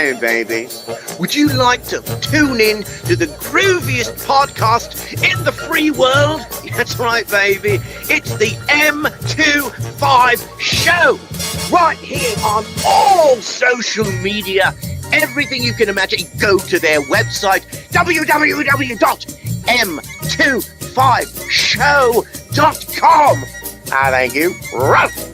doing, babies? Would you like to tune in to the grooviest podcast in the free world? That's right, baby. It's the M25 show. Right here on all social media. Everything you can imagine. Go to their website, www.m25show.com. Thank you. Ruff.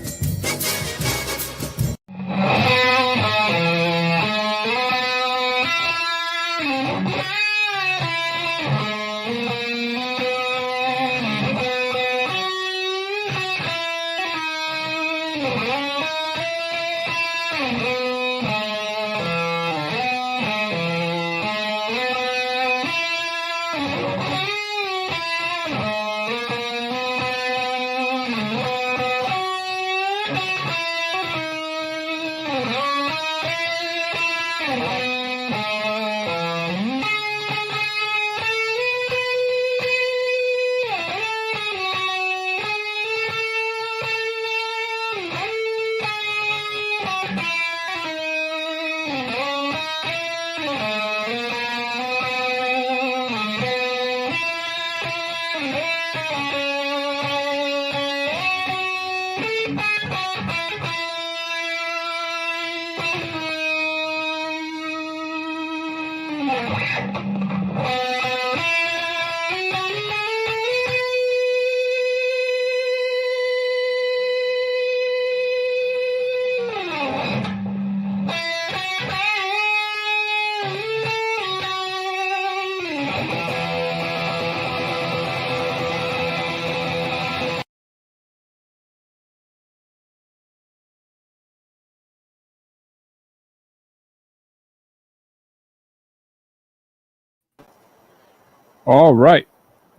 All right.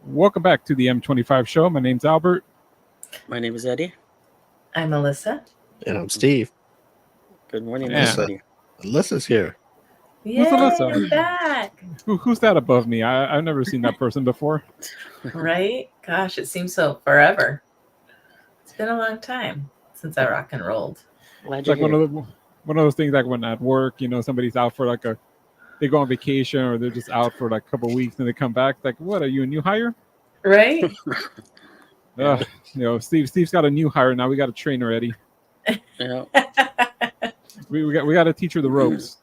Welcome back to the M25 show. My name's Albert. My name is Eddie. I'm Alyssa. And I'm Steve. Good morning, Yeah. everybody. Alyssa's here. Yay, Alyssa? I'm back. Who's that above me? I've never seen that person before. Right? Gosh, it seems so forever. It's been a long time since I rock and rolled. Glad It's you're like one here. of those things like when at work, somebody's out for they go on vacation or they're just out for like a couple of weeks and they come back. Like, what are you, a new hire? Right? Steve's got a new hire now. We got a trainer, Eddie. Yeah. We got to teach her the ropes.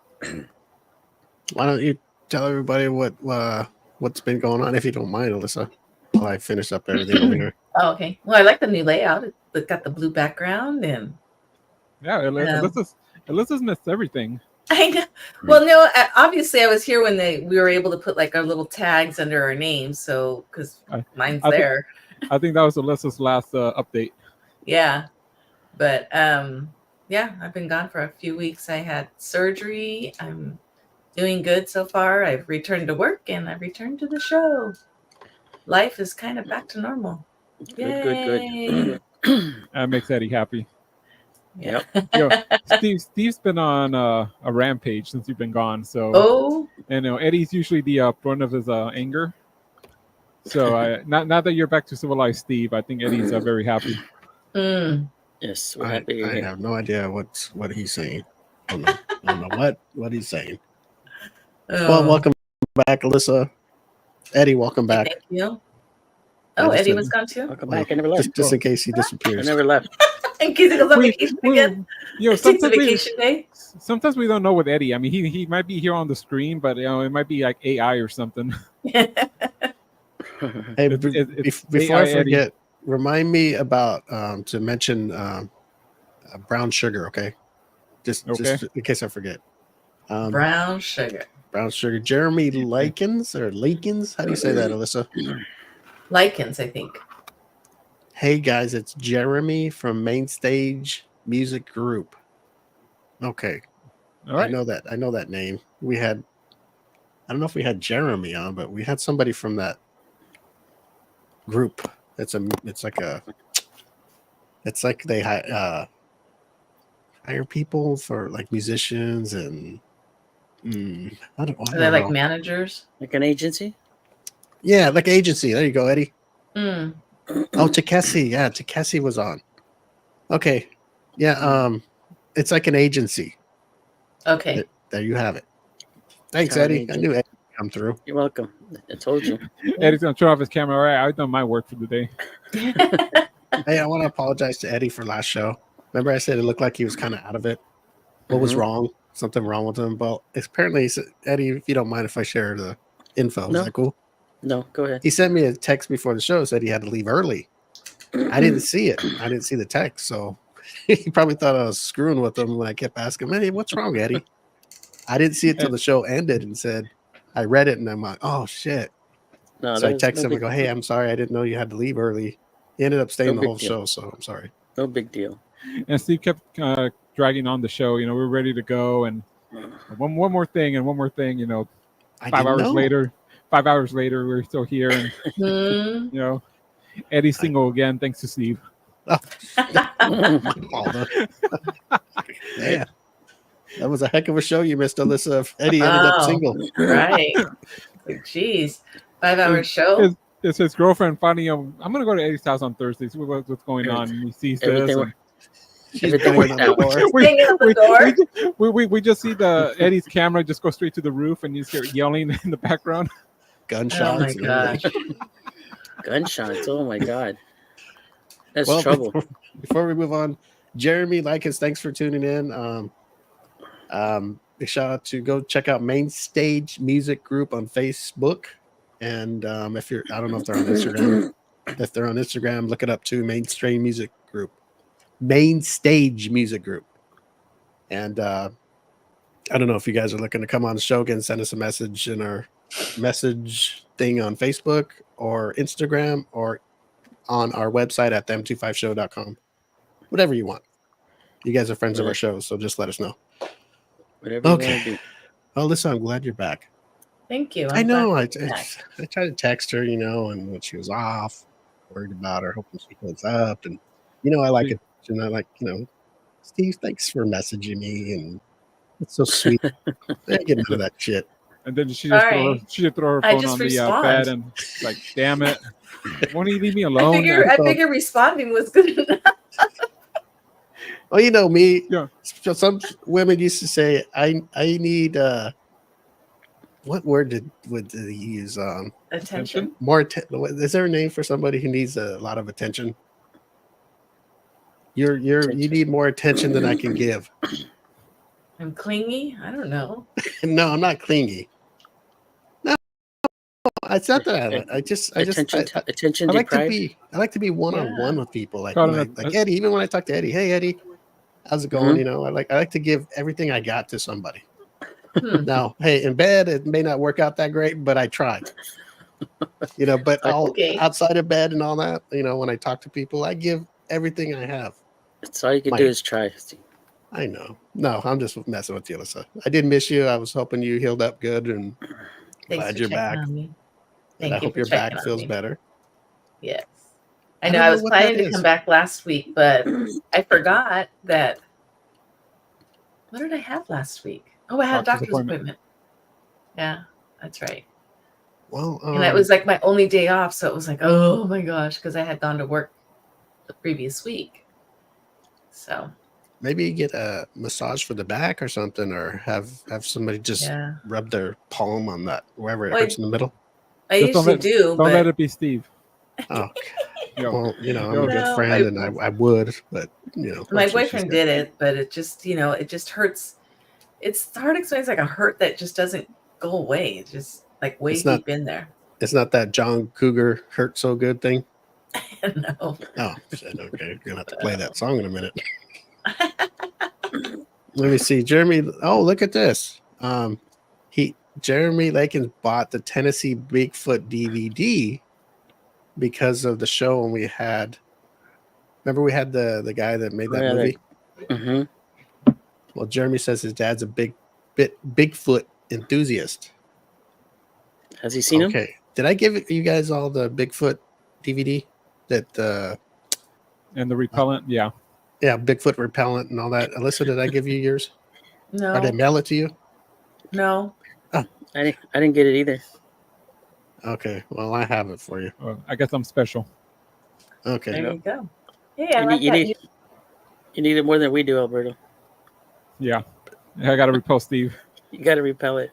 Why don't you tell everybody what's been going on, if you don't mind, Alyssa, while I finish up everything over here. Oh, okay. Well, I like the new layout. It's got the blue background and Yeah, Alyssa's missed everything. I know. Well, no, obviously I was here when we were able to put like our little tags under our names. So, because mine's there. I think that was Alyssa's last update. Yeah. But yeah, I've been gone for a few weeks. I had surgery. I'm doing good so far. I've returned to work and I've returned to the show. Life is kind of back to normal. Good. That makes Eddie happy. Yeah. Steve's been on a rampage since you've been gone. So, and Eddie's usually the brunt of his anger. So now that you're back to civilized Steve, I think Eddie's very happy. Yes, we're happy. I have no idea what he's saying. I don't know what he's saying. Well, welcome back, Alyssa. Eddie, welcome back. Thank you. Oh, Eddie was gone too? Welcome back. I never left. Just in case he disappears. I never left. In case he goes on vacation again. Takes a vacation day. Sometimes we don't know with Eddie. I mean, he might be here on the screen, but it might be like AI or something. Hey, before I forget, remind me about to mention brown sugar, okay? Just in case I forget. Brown sugar. Brown sugar. Jeremy Likens or Lakins? How do you say that, Alyssa? Likens, I think. Hey guys, it's Jeremy from Main Stage Music Group. Okay. All right. I know that name. I don't know if we had Jeremy on, but we had somebody from that group. It's like they hire people for like musicians and Are they like managers? Like an agency? Yeah, like agency. There you go, Eddie. Mm. Oh, Takeshi. Yeah, Takeshi was on. Okay. Yeah, it's like an agency. Okay. there you have it. Thanks, Talent Eddie. I agent. knew Eddie would come through. You're welcome. I told you. Eddie's gonna turn off his camera. All right, I've done my work for the day. Hey, I want to apologize to Eddie for last show. Remember, I said it looked like he was kind of out of it. What was wrong? Something wrong with him? Well, apparently, Eddie, if you don't mind if I share the info, No. is that cool? No, go ahead. He sent me a text before the show, said he had to leave early. I didn't see it. I didn't see the text, so he probably thought I was screwing with him when I kept asking him, "Hey, what's wrong, Eddie?" I didn't see it till the show ended and said, I read it and I'm like, oh shit. No, So I that's text no him and go, hey, I'm sorry. I didn't know you had to leave early. He ended up staying No the whole big deal. show, so I'm sorry. no big deal. And Steve kept dragging on the show. You know, we were ready to go, and one more thing, and one more thing. You know, I 5 didn't hours know. later, 5 hours later, we're still here, and Hmm. you know, Eddie's single again, thanks to Steve. Oh, yeah. That was a heck of a show you missed, Alyssa. If Eddie ended up Wow. single. Right. Jeez. 5-hour show. It's his girlfriend finally. I'm gonna go to Eddie's house on Thursday. See what's going on. And he sees this. Everything and- She's Everything banging worked on the out. door. Hanging on the door. we just see the Eddie's camera just go straight to the roof, and you just hear yelling in the background. Gunshots. Oh my and gosh. everything. Gunshots. Oh my god. That's Well, trouble. Before we move on, Jeremy Likens, thanks for tuning in. Big shout out to go check out Main Stage Music Group on Facebook. And if you're, I don't know if they're on Instagram. If they're on Instagram, look it up too. Main Stage Music Group. Main Stage Music Group. And I don't know if you guys are looking to come on the show again, send us a message in our message thing on Facebook or Instagram or on our website at the m25show.com. Whatever you want. You guys are friends of our show, so just let us know. Whatever you Okay. want to do. Oh, listen, I'm glad you're back. Thank you. I I'm know. glad I you're back. tried to text her, and when she was off, worried about her, hoping she goes up. And, I like it. And I like, Steve, thanks for messaging me. And it's so sweet. I ain't getting none of that shit. And then she just throw her I phone just on the respond. bed and like, damn it, won't you leave me alone? I figure responding was good enough. Well, you know me. Yeah. So some women used to say, "I need what word would they use? Attention. More. Is there a name for somebody who needs a lot of attention? You need more attention than I can give. I'm clingy. I don't know. No, I'm not clingy. No, it's not that. Attention I like to deprived. be. I like to be one on one with people. Like Colin, like Eddie. Even when I talk to Eddie, hey Eddie, how's it going? Mhm. I like to give everything I got to somebody. Hmm. Now, hey, in bed it may not work out that great, but I tried. But Okay. outside of bed and all that, when I talk to people, I give everything I have. That's all you can do is try. I know. No, I'm just messing with you, Alyssa. I did miss you. I was hoping you healed up good, and Thanks glad for you're checking back. on me. And I hope your back feels better. Yes. I I know don't I know was what planning that to is. come back last week, but I forgot that. What did I have last week? Oh, I had a Doctor's doctor's appointment. Yeah, that's right. Well, And that was like my only day off. So it was like, oh my gosh, because I had gone to work the previous week. So maybe get a massage for the back or something, or have somebody just rub their palm on that wherever it hurts in the middle. I usually do, Don't but let it be Steve. Oh, Yo. well, I'm Yo. a good friend, and I would, but my boyfriend did it, but it just, it just hurts. It's hard to explain. It's like a hurt that just doesn't go away. It's just like way deep in there. It's not that John Cougar hurt so good thing. No. Oh, shit, okay. You're gonna have to play that song in a minute. Let me see, Jeremy. Oh, look at this. Jeremy Lakins bought the Tennessee Bigfoot DVD because of the show when we had. Remember, we had the guy that made that movie. Mm-hmm. Well, Jeremy says his dad's a Bigfoot enthusiast. Has he seen him? Okay. Did I give you guys all the Bigfoot DVD? And the repellent, yeah. Yeah, Bigfoot repellent and all that. Alyssa, did I give you yours? No. Or did I mail it to you? No. Oh. I didn't get it either. Okay. Well, I have it for you. I guess I'm special. Okay. There you go. Hey, I like that. You need it more than we do, Alberto. Yeah. I got to repel Steve. You got to repel it.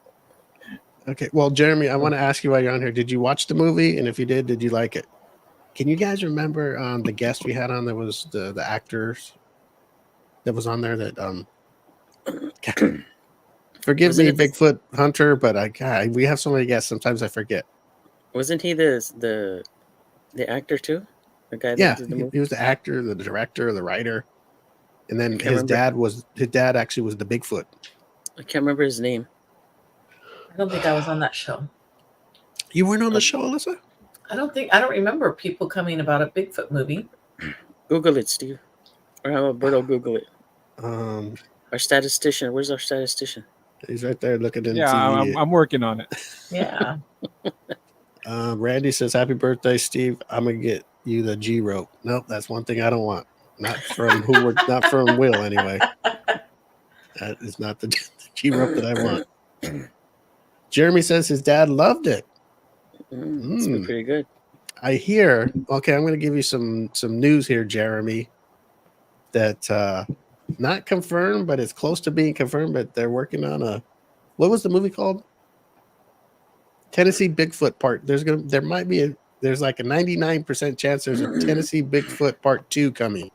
Okay. Well, Jeremy, I want to ask you while you're on here. Did you watch the movie? And if you did you like it? Can you guys remember the guest we had on? That was the actors that was on there. That forgive Wasn't me, it this- Bigfoot Hunter, but we have so many guests. Sometimes I forget. Wasn't he the actor too? The guy that Yeah, did the he movie? was the actor, the director, the writer, and then can't remember. his dad actually was the Bigfoot. I can't remember his name. I don't think I was on that show. You weren't on the show, Alyssa? I don't remember people coming about a Bigfoot movie. Google it, Steve. Or have Alberto Google it. Our Our statistician. Where's our statistician? he's right there looking into. Yeah, I'm working on it. Yeah. Randy says, "Happy birthday, Steve. I'm gonna get you the G rope." Nope, that's one thing I don't want. Not from not from Will anyway. That is not the G rope that I want. Jeremy says his dad loved it. It's been pretty good. I hear. Okay, I'm going to give you some news here, Jeremy. That not confirmed, but it's close to being confirmed. But they're working on what was the movie called? Tennessee Bigfoot Part. There's like a 99% chance there's a Tennessee Bigfoot Part 2 coming.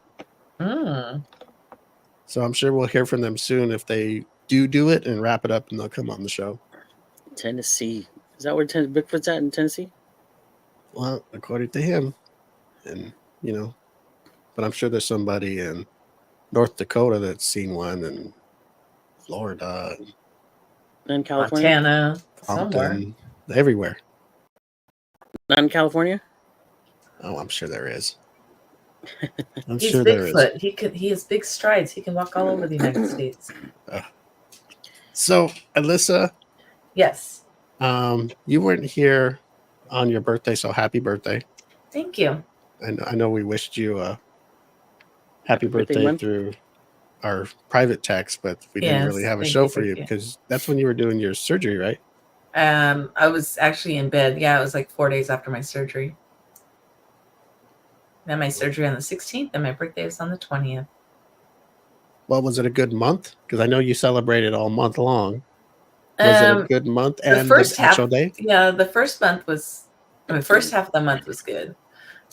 So I'm sure we'll hear from them soon if they do it and wrap it up, and they'll come on the show. Tennessee. Is that where Bigfoot's at in Tennessee? Well, according to him, and but I'm sure there's somebody in North Dakota that's seen one, and Florida, And California? Montana, somewhere. Compton, everywhere. Not in California? Oh, I'm sure there is. I'm He's sure there is. Bigfoot. He has big strides. He can walk all over the United States. So, Alyssa, Yes. you weren't here on your birthday, so happy birthday. Thank you. I know we wished you a happy birthday month. through our private text, but we didn't Yes, really have a thank show you, for thank you you. because that's when you were doing your surgery, right? I was actually in bed. Yeah, it was like 4 days after my surgery. Then my surgery on the 16th, and my birthday was on the 20th. Well, was it a good month? Because I know you celebrated all month long. Was it a good month and The first the actual half, day? yeah, the first month was, first half of the month was good.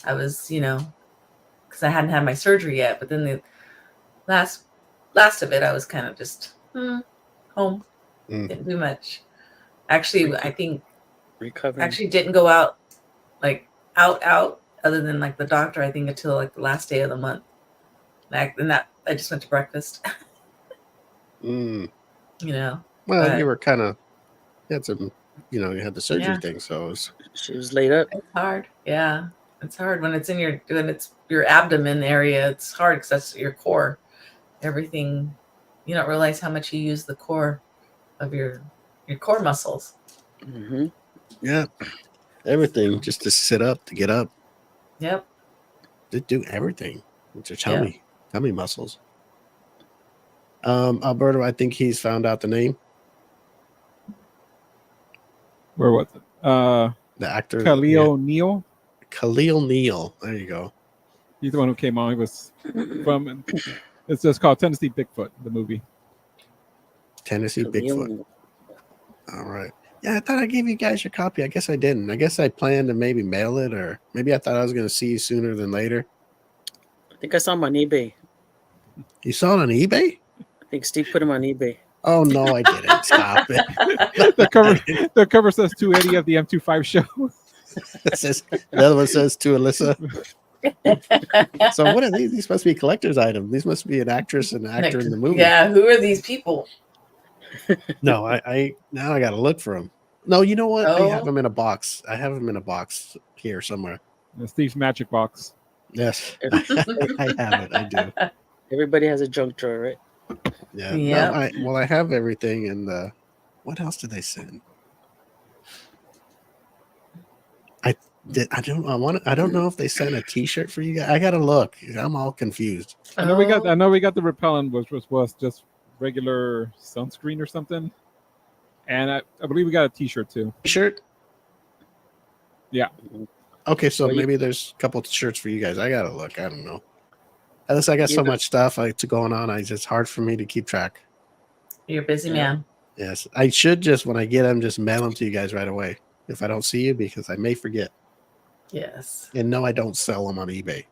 I was, because I hadn't had my surgery yet, but then the last of it, I was kind of just home, didn't do much. Actually, I think Recovering. actually didn't go out, like out, other than like the doctor, I think until like the last day of the month. And that I just went to breakfast. Mm. But You were kind of, you had some, you had the surgery thing, so it was, She was laid up. it's hard. Yeah, it's hard when it's your abdomen area. It's hard because that's your core. Everything, you don't realize how much you use the core of your core muscles. Mm-hmm. yeah, everything just to sit up, to get up, Yep. to do everything with your tummy muscles. Alberto, I think he's found out the name. Where was it? The actor Khalil Neal. Khalil Neal. There you go. He's the one who came on. He was from. It's just called Tennessee Bigfoot, the movie. Tennessee Bigfoot. All right. Yeah, I thought I gave you guys your copy. I guess I didn't. I guess I planned to maybe mail it, or maybe I thought I was going to see you sooner than later. I think I saw him on eBay. You saw it on eBay? I think Steve put him on eBay. Oh no, I didn't. Stop it. The cover says 280 of the M25 show. It says, the other one says to Alyssa. So what are these? These must be collector's items. These must be an actress and an actor in the movie. Yeah, who are these people? No, I now I got to look for them. No, you know what? I Oh. have them in a box. I have them in a box here somewhere. Steve's Magic Box. Yes, I have it. I do. Everybody has a junk drawer, right? Yeah. Yeah. No, I have everything. And what else did they send? I don't know if they sent a T-shirt for you guys. I gotta look. I'm all confused. I know we got the repellent, which was just regular sunscreen or something, and I believe we got a T-shirt too. T-shirt. Yeah. Okay, so Well, maybe there's a couple of shirts for you guys. I gotta look. I don't know. Unless I got so much stuff going on, it's hard for me to keep track. You're a busy Yeah. man. Yes, I should just when I get them, just mail them to you guys right away if I don't see you because I may forget. Yes. And no, I don't sell them on eBay.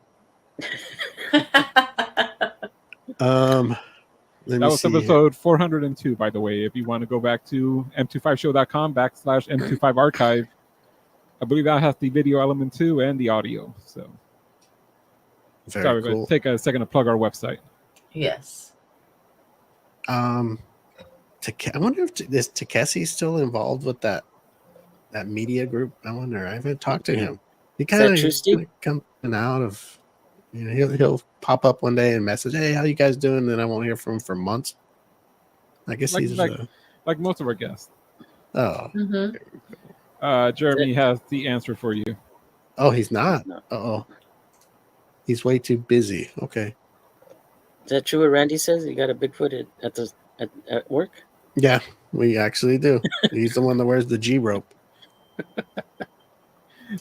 Let That me was see. episode 402, by the way. If you want to go back to m25show.com/m25archive, I believe that has the video element too and the audio. So Very sorry, cool. but take a second to plug our website. Yes. I wonder if is Takeshi still involved with that media group? I wonder. I haven't talked to him. He Is that kind true, of Steve? coming out of. You know, he'll pop up one day and message, "Hey, how you guys doing?" And then I won't hear from him for months. I guess Like he's. like most of our guests. Oh, Mm-hmm. Jeremy has the answer for you. oh, he's not. No. Oh, he's way too busy. Okay. Is that true what Randy says? You got a Bigfoot at work? Yeah, we actually do. He's the one that wears the G rope.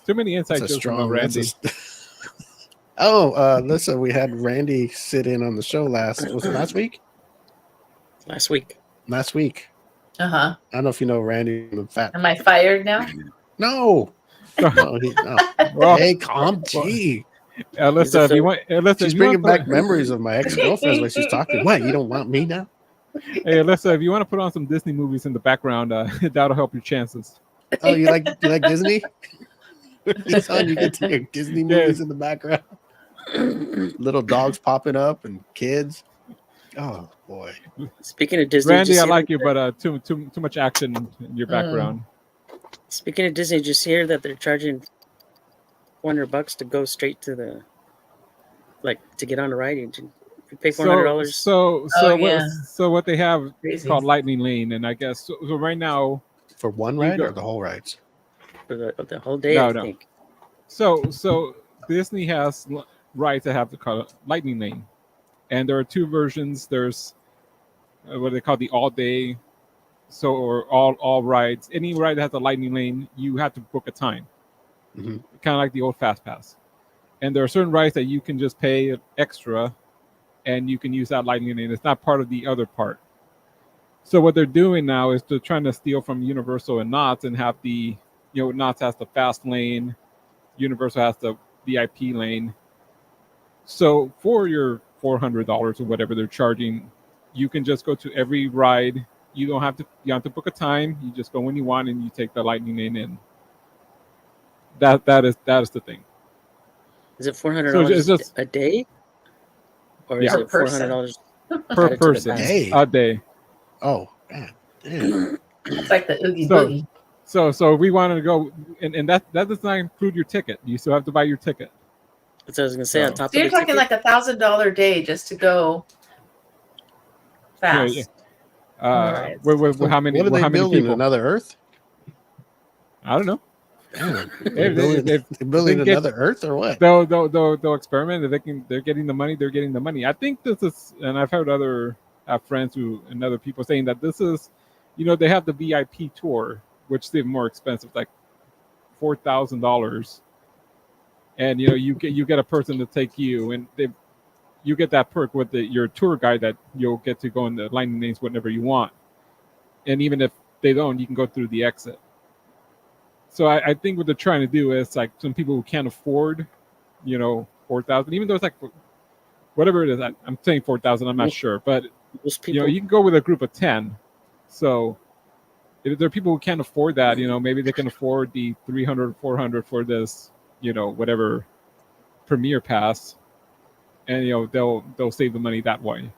Too many inside That's a jokes about strong. Randy. Listen, we had Randy sit in on the show last week? Last week. Last week. Uh-huh. I don't know if you know Randy the fat. Am I fired now? No. No, Well, hey, calm G. Alyssa, if you want, Alyssa, She's if you bringing want back memories of my ex-girlfriends when she's talking. What, you don't want me now? hey, Alyssa, if you want to put on some Disney movies in the background, that'll help your chances. Oh, you like Disney? You get to hear Disney movies in the background. Little dogs popping up and kids. Oh boy. Speaking of Disney, Randy, I I like you, but too much action in your background. Speaking of Disney, just hear that they're charging $400 to go straight to the, to get on the ride. If you pay $400. So what they have is Crazy. called Lightning Lane, and I guess so right now For one ride or the whole rides? For the whole day, No, I no. think. So Disney has rides that have the Lightning Lane, and there are two versions. There's what they call the all day, or all rides. Any ride that has a Lightning Lane, you have to book a time, Mm-hmm. kind of like the old Fast Pass. And there are certain rides that you can just pay extra, and you can use that Lightning Lane. It's not part of the other part. So what they're doing now is they're trying to steal from Universal and Knott's and have Knott's has the fast lane, Universal has the VIP lane. So for your $400 or whatever they're charging, you can just go to every ride. You have to book a time. You just go when you want and you take the Lightning Lane in. That is the thing. Is it $400 a day? Or is Yeah. it $400 Per person Hey. a day. Oh, man. Damn. It's like the Oogie So- Boogie. So if we wanted to go, and that does not include your ticket. You still have to buy your ticket. That's what I was going to say. On top So you're of the talking ticket, like $1,000 day just to go fast. Yeah. Alright. How many? What are they how many building? people? Another Earth? I don't know. Damn. If- They're building, if- they're building they get- another Earth or what? They'll experiment. If they're getting the money. They're getting the money. I think this is, and I've heard other friends and other people saying that this is, they have the VIP tour, which is even more expensive, like $4,000, and you get a person to take you, and you get that perk with your tour guide that you'll get to go in the Lightning Lanes whenever you want, and even if they don't, you can go through the exit. So I think what they're trying to do is like some people who can't afford, 4,000, even though it's like whatever it is. I'm saying 4,000. I'm not sure, but most people, you can go with a group of 10. So if there are people who can't afford that, maybe they can afford the 300, 400 for this, whatever Premier Pass, and they'll save the money that way.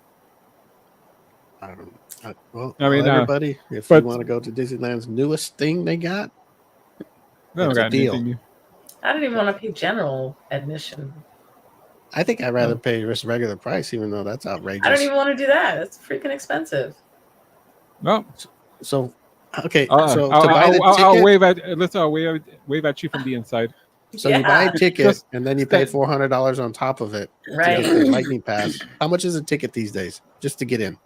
I don't know. Well, I mean, everybody, if you want to go to Disneyland's newest thing they got, They don't It's a got deal. anything new. I don't even want to pay general admission. I think I'd rather pay just regular price, even though that's outrageous. I don't even want to do that. It's freaking expensive. No, So, okay, I'll so to buy the ticket, wave at you from the inside. so you buy a ticket Just and then you pay stand- $400 on top of it to Right. get the Lightning Pass. How much is a ticket these days just to get in?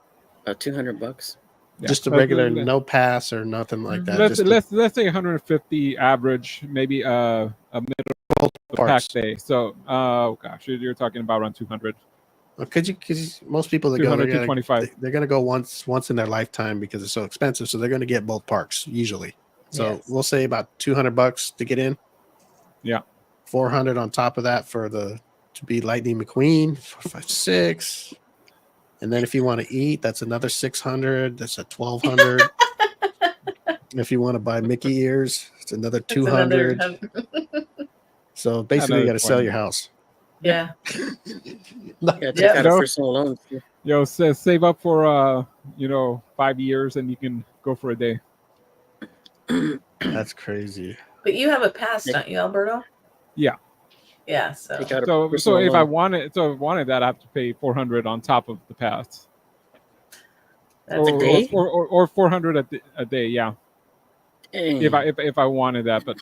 about $200. Yeah. Just a But regular no pass or nothing like that. Let's just let's say 150 average, maybe a middle pack parts. day. So oh gosh, you're talking about around 200. Because most people that 200, go, 225. they're gonna go once in their lifetime because it's so expensive. So they're gonna get both parks usually. So Yes. we'll say about $200 to get in. Yeah. 400 on top of that to be Lightning McQueen, 4, 5, 6. And then if you want to eat, that's another 600. That's a 1,200. If you want to buy Mickey ears, it's another That's another 200. So basically, you Another got to sell 20. your house. yeah. Yeah, take Yep. out No. a personal loan. Save up for 5 years and you can go for a day. That's crazy. But you have a pass, Yeah. don't you, Alberto? Yeah. Yeah. So Take out a So personal if loan. I wanted that, I have to pay 400 on top of the pass, that's A day? or 400 a day. Yeah. Dang. If I wanted that, but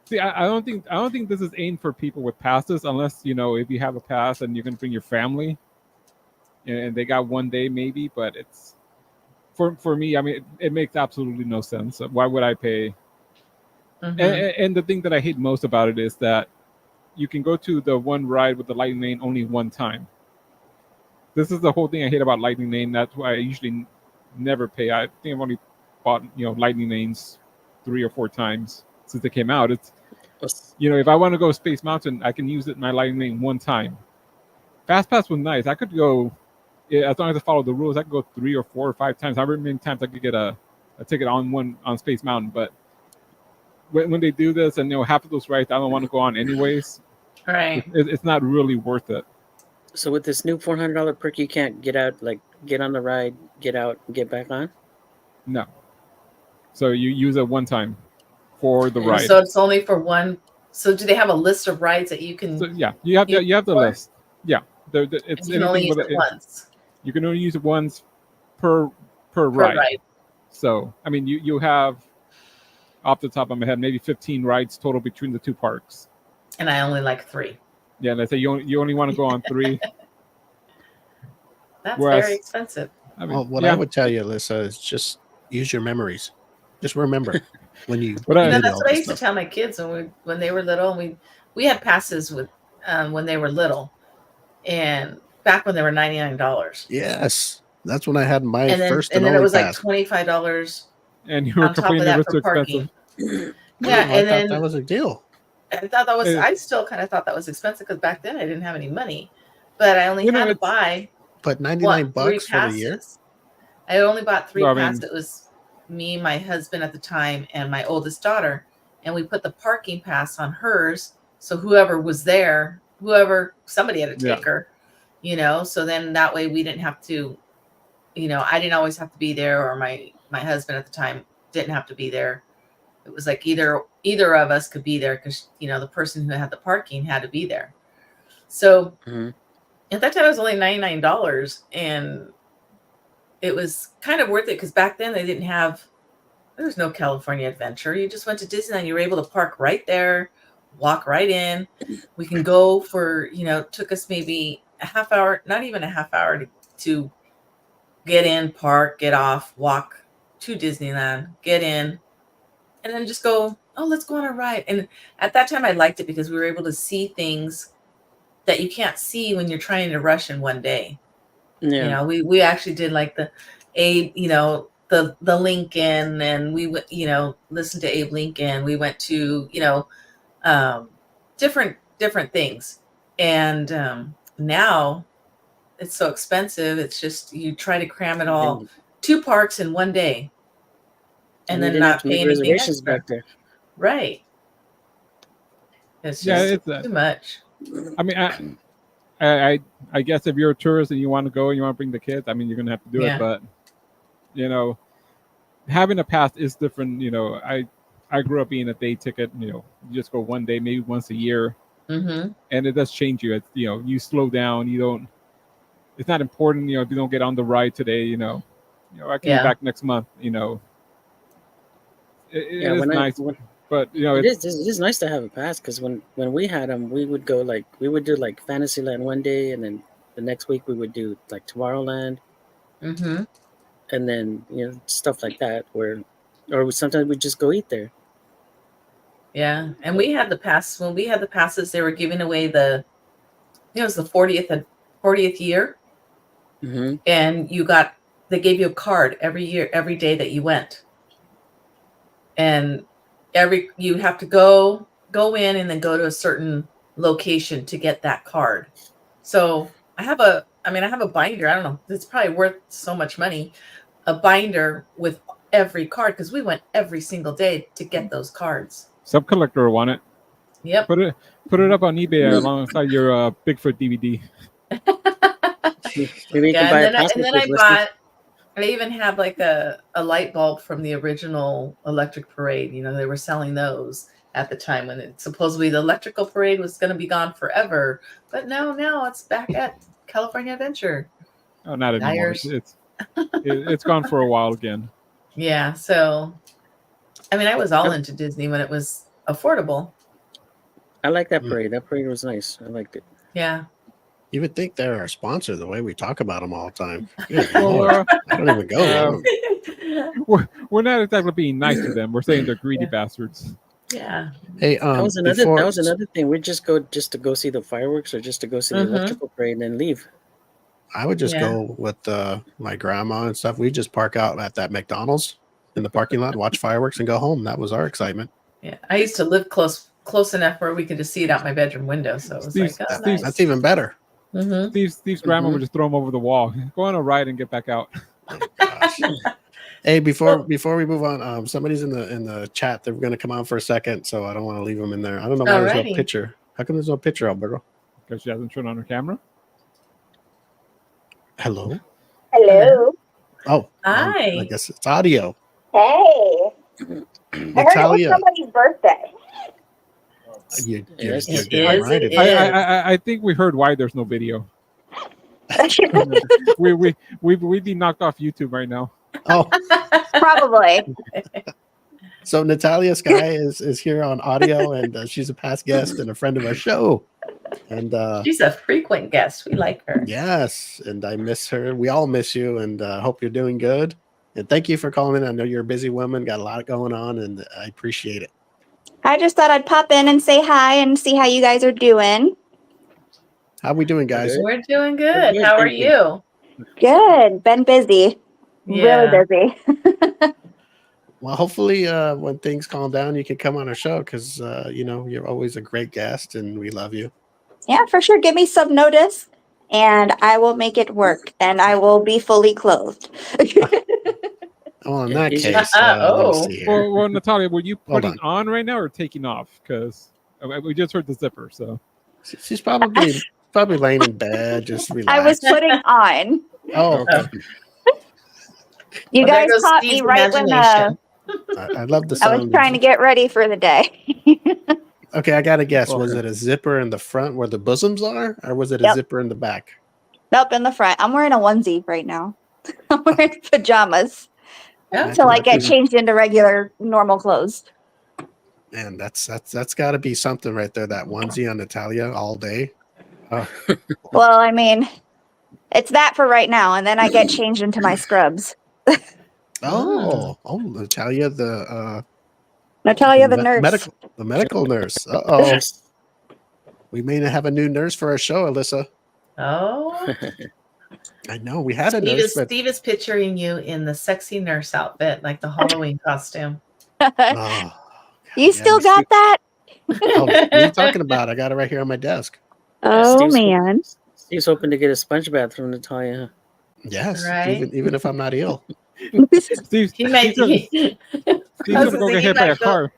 see, I don't think this is aimed for people with passes unless if you have a pass and you can bring your family, and they got 1 day maybe. But it's for me. I mean, it makes absolutely no sense. Why would I pay? Mhm. And the thing that I hate most about it is that you can go to the one ride with the Lightning Lane only one time. This is the whole thing I hate about Lightning Lane. That's why I usually never pay. I think I've only bought Lightning Lanes 3 or 4 times since they came out. It's if I want to go Space Mountain, I can use it in my Lightning Lane one time. Fast Pass was nice. I could go as long as I follow the rules. I could go 3 or 4 or 5 times. However many times I could get a ticket on Space Mountain. But when they do this, and half of those rides I don't want to go on anyways, Right. it's not really worth it. So with this new $400 perk, you can't get out, like get on the ride, get out, and get back on. No. So you use it one time for the Yeah. ride. So it's only for one. So do they have a list of rides that you can? So yeah, you have the for? list. Yeah, it's You can only use anything it once you can only use it once per per ride. ride. So I mean, you have off the top of my head maybe 15 rides total between the 2 parks. And I only like 3. Yeah, and I say you only want to go on 3. That's Whereas- very expensive. I mean, Well, what yeah. I would tell you, Alyssa, is just use your memories. Just remember when you What I- did That's all what I this used to stuff. tell my kids when they were little, and we had passes with when they were little, and back when they were $99. Yes, that's when I had my And then first and and then it only was like pass. $25 and you were on top of complaining it that was for too parking. expensive. Yeah, I and thought then that was a deal. I thought that was. It- I still kind of thought that was expensive because back then I didn't have any money, but I only You know, had to it's- buy But 99 3 bucks for the year. passes. I only bought 3 Well, I mean- passes. It was me, my husband at the time, and my oldest daughter, and we put the parking pass on hers. So whoever was there, somebody had to Yeah. take her, So then that way we didn't have to, I didn't always have to be there, or my husband at the time didn't have to be there. It was like either of us could be there because the person who had the parking had to be there. So Mhm. at that time it was only $99, and it was kind of worth it because back then there was no California Adventure. You just went to Disneyland. You were able to park right there, walk right in. We can go for, took us maybe a half hour, not even a half hour to get in, park, get off, walk to Disneyland, get in, and then just go, oh, let's go on a ride. And at that time I liked it because we were able to see things that you can't see when you're trying to rush in one day. Yeah. We actually did like the Abe, the Lincoln, and we went, listened to Abe Lincoln. We went to, different things. And now it's so expensive. It's just you try to cram it all, 2 parks in one day, and we then didn't have not to pay make anything reservations extra. back there. Right. It's Yeah, just it's too much. I mean, I guess if you're a tourist and you want to go and you want to bring the kids, I mean, you're gonna have to do Yeah. it. But having a pass is different. I grew up being a day ticket. You just go one day, maybe once a year, Mm-hmm. and it does change you. It's, you slow down. You don't. It's not important. If you don't get on the ride today, I can Yeah. be back next month. It Yeah, is when nice, but it is nice to have a pass because when we had them, we would go we would do like Fantasyland one day, and then the next week we would do like Tomorrowland, Mm-hmm. and then stuff like that. Or sometimes we just go eat there. Yeah. And we had the pass when we had the passes. They were giving away it was the 40th 40th year, Hmm. and they gave you a card every year, every day that you went, and you have to go in and then go to a certain location to get that card. So I have a binder. I don't know. It's probably worth so much money. A binder with every card because we went every single day to get those cards. Some collector will want it. Yep. Put it up on eBay alongside your Bigfoot DVD. Maybe you can buy a costume. I even have like a light bulb from the original Electric Parade. You know, they were selling those at the time when supposedly the Electrical Parade was going to be gone forever. But no, it's back at California Adventure. Oh, not anymore. It's gone for a while again. Yeah. So, I mean, I was all into Disney when it was affordable. I like that parade. That parade was nice. I liked it. Yeah. You would think they're our sponsor the way we talk about them all the time. Well, I don't even go. we're not exactly being nice to them. We're saying they're greedy bastards. Yeah. Hey, That was another thing. We'd just go to go see the fireworks or just to go see the electrical parade and then leave. I would just go with my grandma and stuff. We just park out at that McDonald's in the parking lot, watch fireworks, and go home. That was our excitement. Yeah. I used to live close enough where we could just see it out my bedroom window. So it was nice. That's even better. Steve's grandma would just throw him over the wall. Go on a ride and get back out. Oh, gosh. Hey, before we move on, somebody's in the chat. They're going to come on for a second, so I don't want to leave them in there. I don't know why there's no picture. How come there's no picture, Alberto? Because she hasn't turned on her camera. Hello. Oh, hi. I guess it's audio. Hey. Natalia. I heard it was somebody's birthday. I think we heard why there's no video. We'd be knocked off YouTube right now. Oh, probably. So Natalia Sky is here on audio, and she's a past guest and a friend of our show. And she's a frequent guest. We like her. Yes, and I miss her. We all miss you, and hope you're doing good. And thank you for calling in. I know you're a busy woman, got a lot going on, and I appreciate it. I just thought I'd pop in and say hi and see how you guys are doing. How we doing, guys? We're doing good. How are you? Good. Been busy. Yeah. Really busy. Well, hopefully when things calm down, you can come on our show because, you're always a great guest and we love you. Yeah, for sure. Give me some notice and I will make it work and I will be fully clothed. Well, in that case, let me see here. Well, Natalia, were you putting on right now or taking off? Because we just heard the zipper, so. She's probably laying in bed, just relax. I was putting on. Oh, okay. You guys caught me right when I love the sound. I was trying to get ready for the day. Okay, I got to guess. Was it a zipper in the front where the bosoms are, or was it a zipper in the back? Nope, in the front. I'm wearing a onesie right now. I'm wearing pajamas until I get changed into regular, normal clothes. Man, that's got to be something right there. That onesie on Natalia all day. Oh. Well, I mean, it's that for right now, and then I get changed into my scrubs. Natalia the nurse. The medical nurse. Uh-oh. We may have a new nurse for our show, Alyssa. Oh. I know. We had a nurse. Steve is picturing you in the sexy nurse outfit, like the Halloween costume. You still got that? What are you talking about? I got it right here on my desk. Oh, man. Steve's hoping to get a sponge bath from Natalia. Yes, right? even if I'm not ill. Steve's gonna go get hit by a car.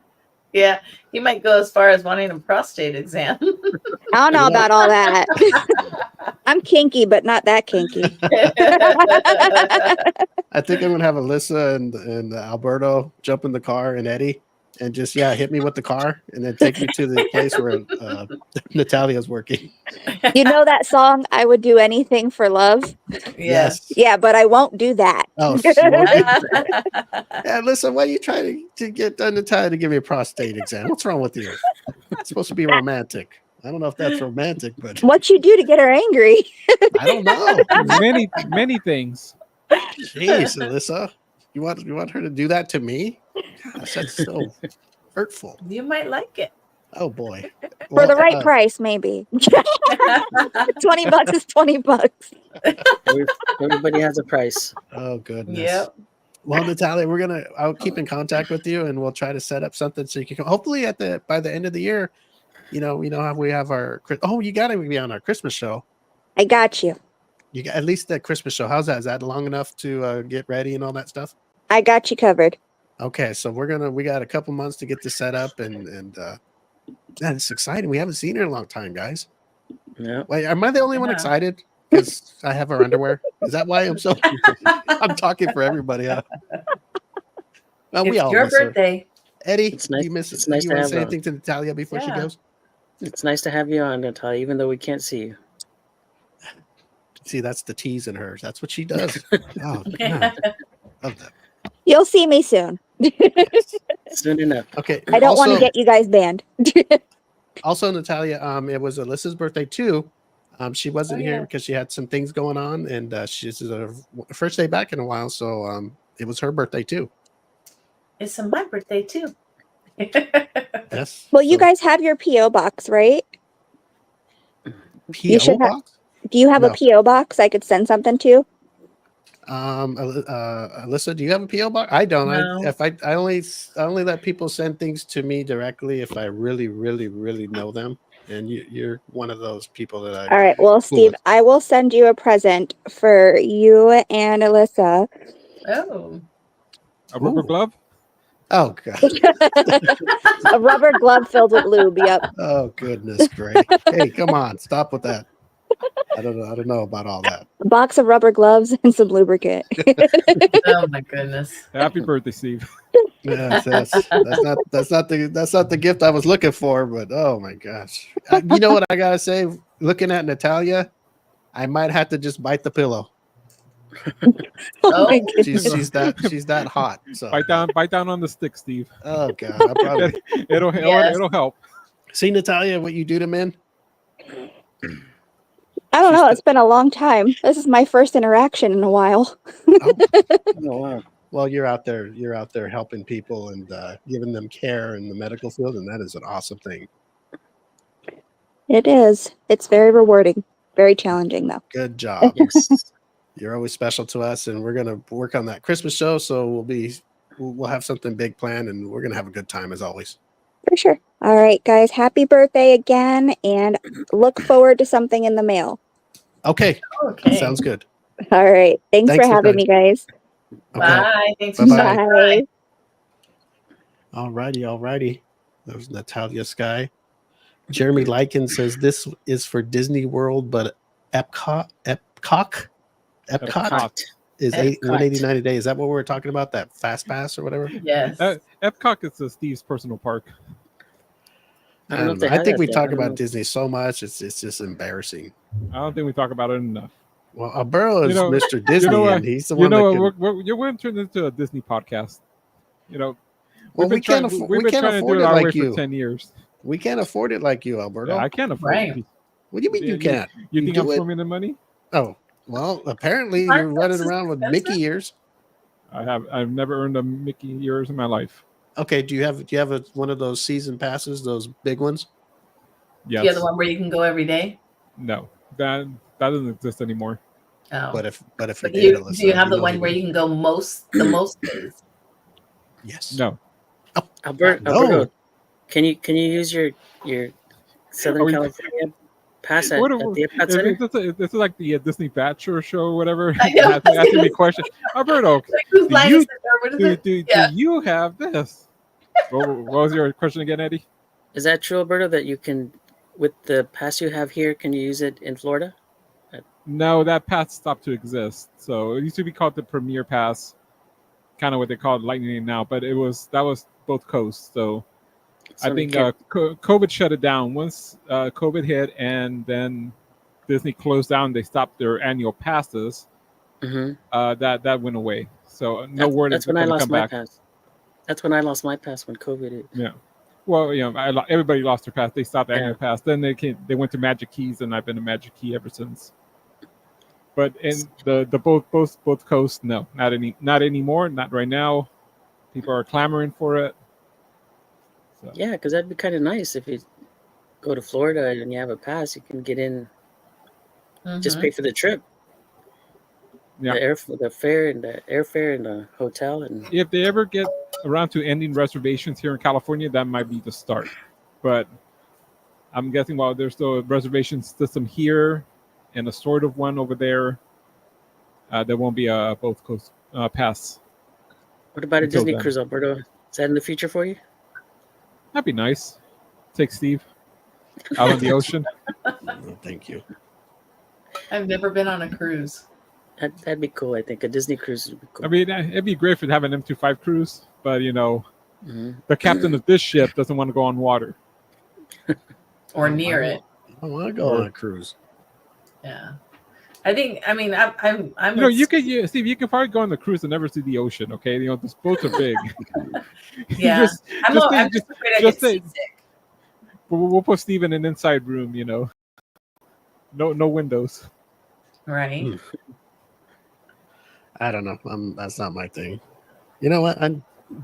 Yeah, he might go as far as wanting a prostate exam. I don't know about all that. I'm kinky, but not that kinky. I think I'm gonna have Alyssa and Alberto jump in the car and Eddie and just hit me with the car and then take me to the place where Natalia's working. You know that song, I Would Do Anything for Love? Yes. Yeah, but I won't do that. Oh, Alyssa, why are you trying to get Natalia to give me a prostate exam? What's wrong with you? It's supposed to be romantic. I don't know if that's romantic, but what you do to get her angry? I don't know. Many things. Jeez, Alyssa. You want her to do that to me? Gosh, that's so hurtful. You might like it. Oh boy. For the right uh, price, maybe. $20 is $20. Everybody has a price. oh goodness. Yep. Well, Natalia, I'll keep in contact with you, and we'll try to set up something so you can hopefully by the end of the year, how we have our. Oh, you got to be on our Christmas show. I got you. You got at least that Christmas show. How's that? Is that long enough to get ready and all that stuff? I got you covered. Okay, so we got a couple months to get this set up, and man, it's exciting. We haven't seen her in a long time, guys. Yeah. Wait, am I the only one Yeah. excited because I have our underwear? Is that why I'm so? I'm talking for everybody. Huh? Well, we It's all your miss her. birthday. Eddie, It's nice- you miss it's it? nice You to want to have say her on. anything to Natalia before she Yeah. goes? It's nice to have you on, Natalia, even though we can't see you. See, that's the tease in her. That's what she does. Oh, God. Love that. You'll see me soon. Yes. Soon enough. Okay. I don't want to also- get you guys banned. Also, Natalia, it was Alyssa's birthday too. She wasn't Oh, here yeah. because she had some things going on, and she's her first day back in a while. So it was her birthday too. It's my birthday too. Yes. Well, you So, guys have your PO box, right? you PO should have- box. Do you have No. a PO box I could send something to? Alyssa, do you have a PO box? I don't. No. I only let people send things to me directly if I really, really, really know them. And you're one of those people that I. All right. Well, Steve, with. I will send you a present for you and Alyssa. Oh. A rubber Ooh. glove? Oh God. A rubber glove filled with lube. Yep. Oh goodness, great. Hey, come on, stop with that. I don't know about all that. A box of rubber gloves and some lubricant. Oh my goodness. Happy birthday, Steve. Yes, that's not the gift I was looking for. But oh my gosh, you know what I gotta say? Looking at Natalia, I might have to just bite the pillow. Oh my Oh. She's that hot. So Bite down on the stick, Steve. oh God, I probably Yes. It'll help. see Natalia what you do to men. I don't She's know. the- It's been a long time. This is my first interaction in a while. Oh, Oh, wow. well, you're out there helping people and giving them care in the medical field, and that is an awesome thing. It is. It's very rewarding. Very challenging, though. Good job. Yes. You're always special to us, and we're gonna work on that Christmas show. So we'll have something big planned, and we're gonna have a good time as always. For sure. All right, guys. Happy birthday again, and look forward to something in the mail. Okay, Okay. sounds good. All right. Thanks for Thanks, having me, guys. Okay. Bye. Thanks for Bye-bye. stopping by. Alrighty. That was Natalia Sky. Jeremy Lykin says this is for Disney World, but Epcot is Epcot. 189 a day. Is that what we were talking about? That fast pass or whatever? Yes. Epcot is Steve's personal park. I don't know if they I have think that we there. talk I don't about know. Disney so much, it's just embarrassing. I don't think we talk about it enough. Well, Alberto is You know- Mr. Disney, what? and he's the You one know, that can. you're turned into a Disney podcast. You know, Well, we can't we've we been can't trying to afford do it it our way like for you. 10 years. We can't afford it like you, Alberto. Yeah, I can't afford Right. it. What do you mean you can't? You You think do I'm it? swimming in money? Oh, well, apparently Aren't you're running those around with expensive? Mickey ears. I've never earned a Mickey ears in my life. Okay, do you have one of those season passes, those big ones? Yes. The other one where you can go every day. No. That doesn't exist anymore. Oh. But if you But did, do you Alyssa, have the know one he where would. you can go the most days? Yes. No. Alberto, No. can you use your Southern Are we- California pass at What- the Epcot Center? This is like the Disney Bachelor show or whatever. I know. Asking me questions. Alberto, Like, whose Do line you- is it? What is it? do Yeah. you have this? What was your question again, Eddie? Is that true, Alberto, that you can, with the pass you have here, can you use it in Florida? No, that pass stopped to exist. So it used to be called the Premier Pass, kind of what they call it Lightning now. But that was both coasts. So So I you think can't- COVID shut it down. Once COVID hit, and then Disney closed down, they stopped their annual passes. Mhm. That went away. So no word That's is when I going to lost come my back. pass. That's when I lost my pass when COVID hit. Yeah. Well, everybody lost their pass. They stopped the Yeah. annual pass. Then they went to Magic Keys, and I've been to Magic Key ever since. But in the both coasts, no, not anymore. Not right now. People are clamoring for it. So, Yeah, because that'd be kind of nice if you go to Florida and you have a pass. You can get in, just pay for the trip, yeah. the fare and the airfare and the hotel, and If they ever get around to ending reservations here in California, that might be the start. But I'm guessing while there's still a reservation system here and a sort of one over there, there won't be a both coast pass. what about a Until Disney then. cruise, Alberto? Is that in the future for you? That'd be nice. Take Steve out on the ocean. No, thank you. I've never been on a cruise. That'd be cool. I think a Disney cruise would be cool. I mean, it'd be great for to have an M25 cruise, but Mhm. the captain of this ship doesn't want to go on water. Or near it. I want to go on a cruise. Yeah. I think, I mean, I'm Steve, you can probably go on the cruise and never see the ocean. Okay, these boats are big. yeah. I'm just afraid I get seasick. We'll put Steve in an inside room. No windows. Right. I don't know. That's not my thing. You know what?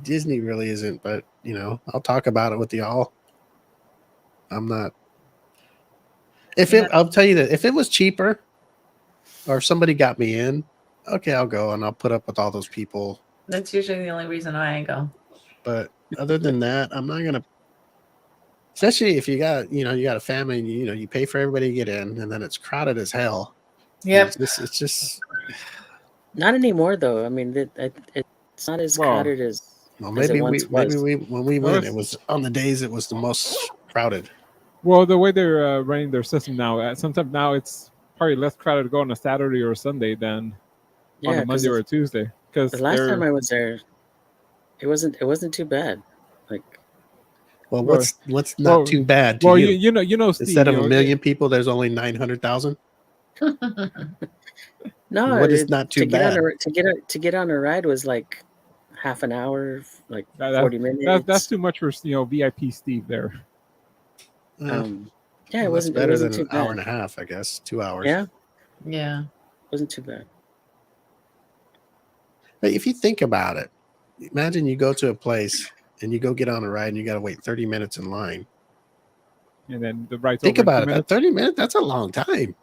Disney really isn't, but I'll talk about it with y'all. I'm not. I'll tell you that if it was cheaper, or if somebody got me in, okay, I'll go and I'll put up with all those people. That's usually the only reason why I go. But other than that, I'm not gonna. Especially if you got a family, and you pay for everybody to get in, and then it's crowded as hell. Yep. It's just Not anymore, though. I mean, it's not as crowded as. Well, as it maybe once when was. we went, it was on the days it was the most crowded. Well, the way they're running their system now, sometimes now it's probably less crowded to go on a Saturday or a Sunday than on a Monday or a Tuesday. Because the last time I was there, it wasn't too bad. Like, well, what's not too bad? To you? Steve, instead of 1 million people, there's only 900,000. No, what is not too bad? To get on a ride was like half an hour, like 40 minutes. That's too much for VIP Steve there. Yeah, it wasn't better than too an bad. hour and a half, I guess. 2 hours. Yeah, Yeah. wasn't too bad. But if you think about it, imagine you go to a place and you go get on a ride and you got to wait 30 minutes in line. And then the ride's Think over in about 2 it. minutes. That 30 minutes, that's a long time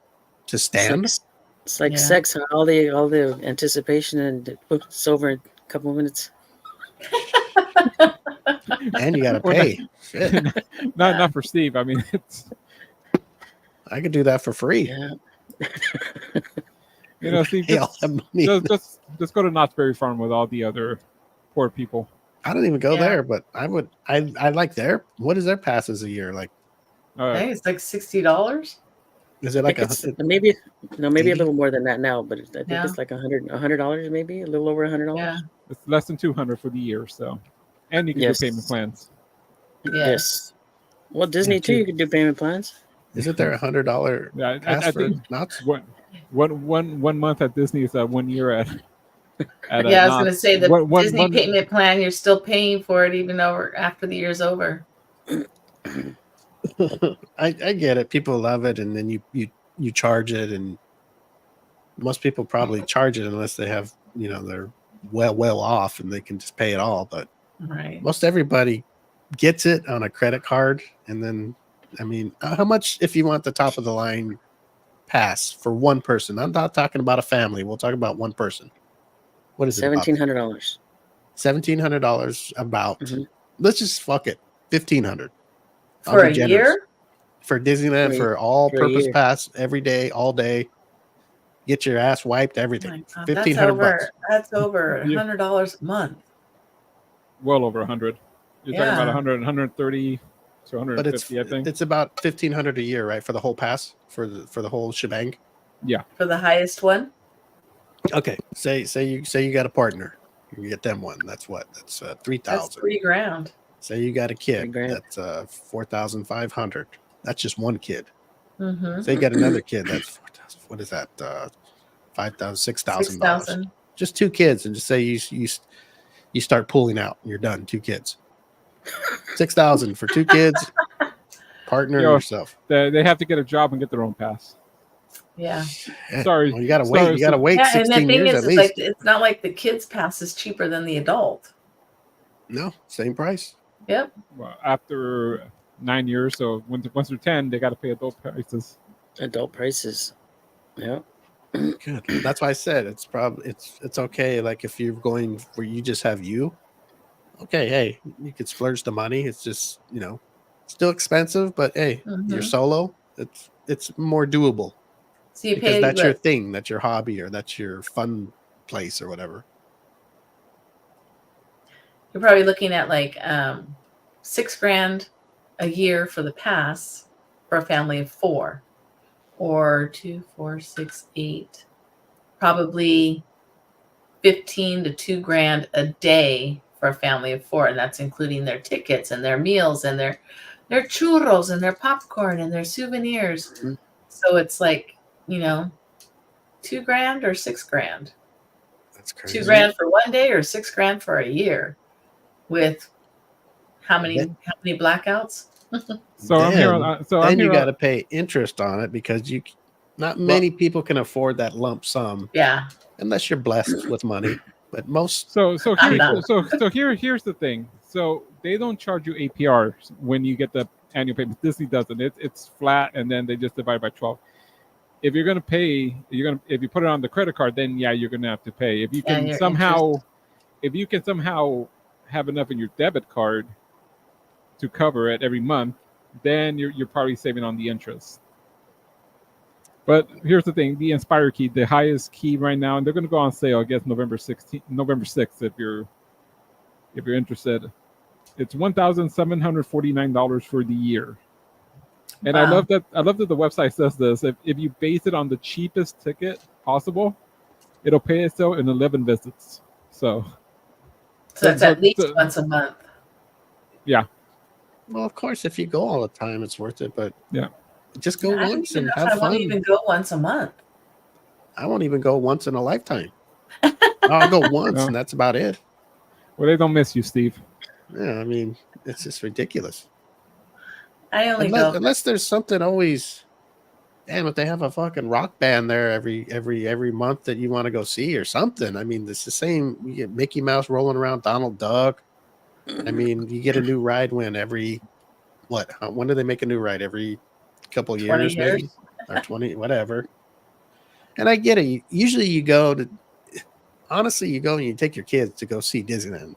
to stand. It's like sex. Huh? All the anticipation, and it's over in a couple of minutes. And you got to pay. Shit. Not for Steve. I mean, I could do that for free. Yeah. Steve, Hey, I'll have money. just go to Knott's Berry Farm with all the other poor people. I don't even go there, but I would. I like their. What is their passes a year like? Hey, it's like $60. Is it like maybe a 80? little more than that now, but I think it's like $100, maybe a little over $100. Yeah. It's less than $200 for the year, so, and you can do payment plans. Yes. Well, Disney too, you can do payment plans. Isn't there $100 Yeah, pass I for think Knott's? One month at Disney is 1 year at I was going to say the Disney payment plan, you're still paying for it even though after the year's over. I get it. People love it, and then you charge it, and most people probably charge it unless they have they're well off and they can just pay it all. But most everybody gets it on a credit card, and then I mean, how much if you want the top of the line pass for one person? I'm not talking about a family. We'll talk about one person. What is it? $1,700. $1,700 about. Let's just fuck it. $1,500 for a year for Disneyland for all purpose pass every day, all day. Get your ass wiped, everything. $1,500. That's over $100 a month. Well over 100. You're talking about 100, 130 to 150, I think. It's about $1,500 a year, right, for the whole pass, for the whole shebang. Yeah. For the highest one. Okay, say you got a partner, you get them one. That's what? That's $3,000. That's $3,000. Say you got a kid, that's $4,500. That's just one kid. Mm-hmm. Say you got another kid, that's $4,000. What is that? $5,000, $6,000. Just two kids, and just say you start pulling out. You're done. Two kids. $6,000 for two kids, partner, and yourself. They have to get a job and get their own pass. Yeah. Sorry. Well, you gotta wait. You gotta wait 16 and the thing years is, at least. it's not like the kids pass is cheaper than the adult. No, same price. Yep. Well, after 9 years, so once they're 10, they got to pay adult prices. Adult prices. Yeah. Good. That's why I said it's probably it's okay. Like if you're going where you just have you, okay, hey, you could splurge the money. It's just still expensive, but hey, you're Mhm. solo. It's more doable So you because pay that's your what? thing, that's your hobby, or that's your fun place, or whatever. You're probably looking at like $6,000 a year for the pass for a family of 4, or 2, 4, 6, 8, probably 15 to $2,000 a day for a family of 4, and that's including their tickets and their meals and their churros and their popcorn and their souvenirs. Mhm. So it's like, $2,000 or $6,000. That's crazy. $2,000 for one day or $6,000 for a year, with how Then, many blackouts? So I'm here. then you got to pay interest on it because not Well- many people can afford that lump sum Yeah. unless you're blessed with money. But most So I'm here, not. here's the thing. So they don't charge you APR when you get the annual payment. Disney doesn't. It's flat, and then they just divide by 12. If you're gonna pay, if you put it on the credit card, then yeah, you're gonna have to pay. If you Yeah, can your somehow have enough in your debit card to cover it every month, then you're probably saving on the interest. But here's the thing: the Inspire key, the highest key right now, and they're going to go on sale, I guess, November 6th, if you're interested. It's $1,749 for the year. And Wow. I love that the website says this. If you base it on the cheapest ticket possible, it'll pay itself in 11 visits. So So it's at least once a month. yeah. Well, of course, if you go all the time, it's worth it. But Yeah. just go I don't once even and know if have I want to fun. even go once a month. I won't even go once in a lifetime. I'll go once, No. and that's about it. Well, they don't miss you, Steve. Yeah, I mean, it's just ridiculous. I only go. Unless there's something always. Damn, if they have a fucking rock band there every month that you want to go see or something. I mean, it's the same. You get Mickey Mouse rolling around, Donald Duck. I mean, you get a new ride when do they make a new ride? Every couple 20 years, years. maybe, or 20, whatever. And I get it. Usually you go and you take your kids to go see Disneyland.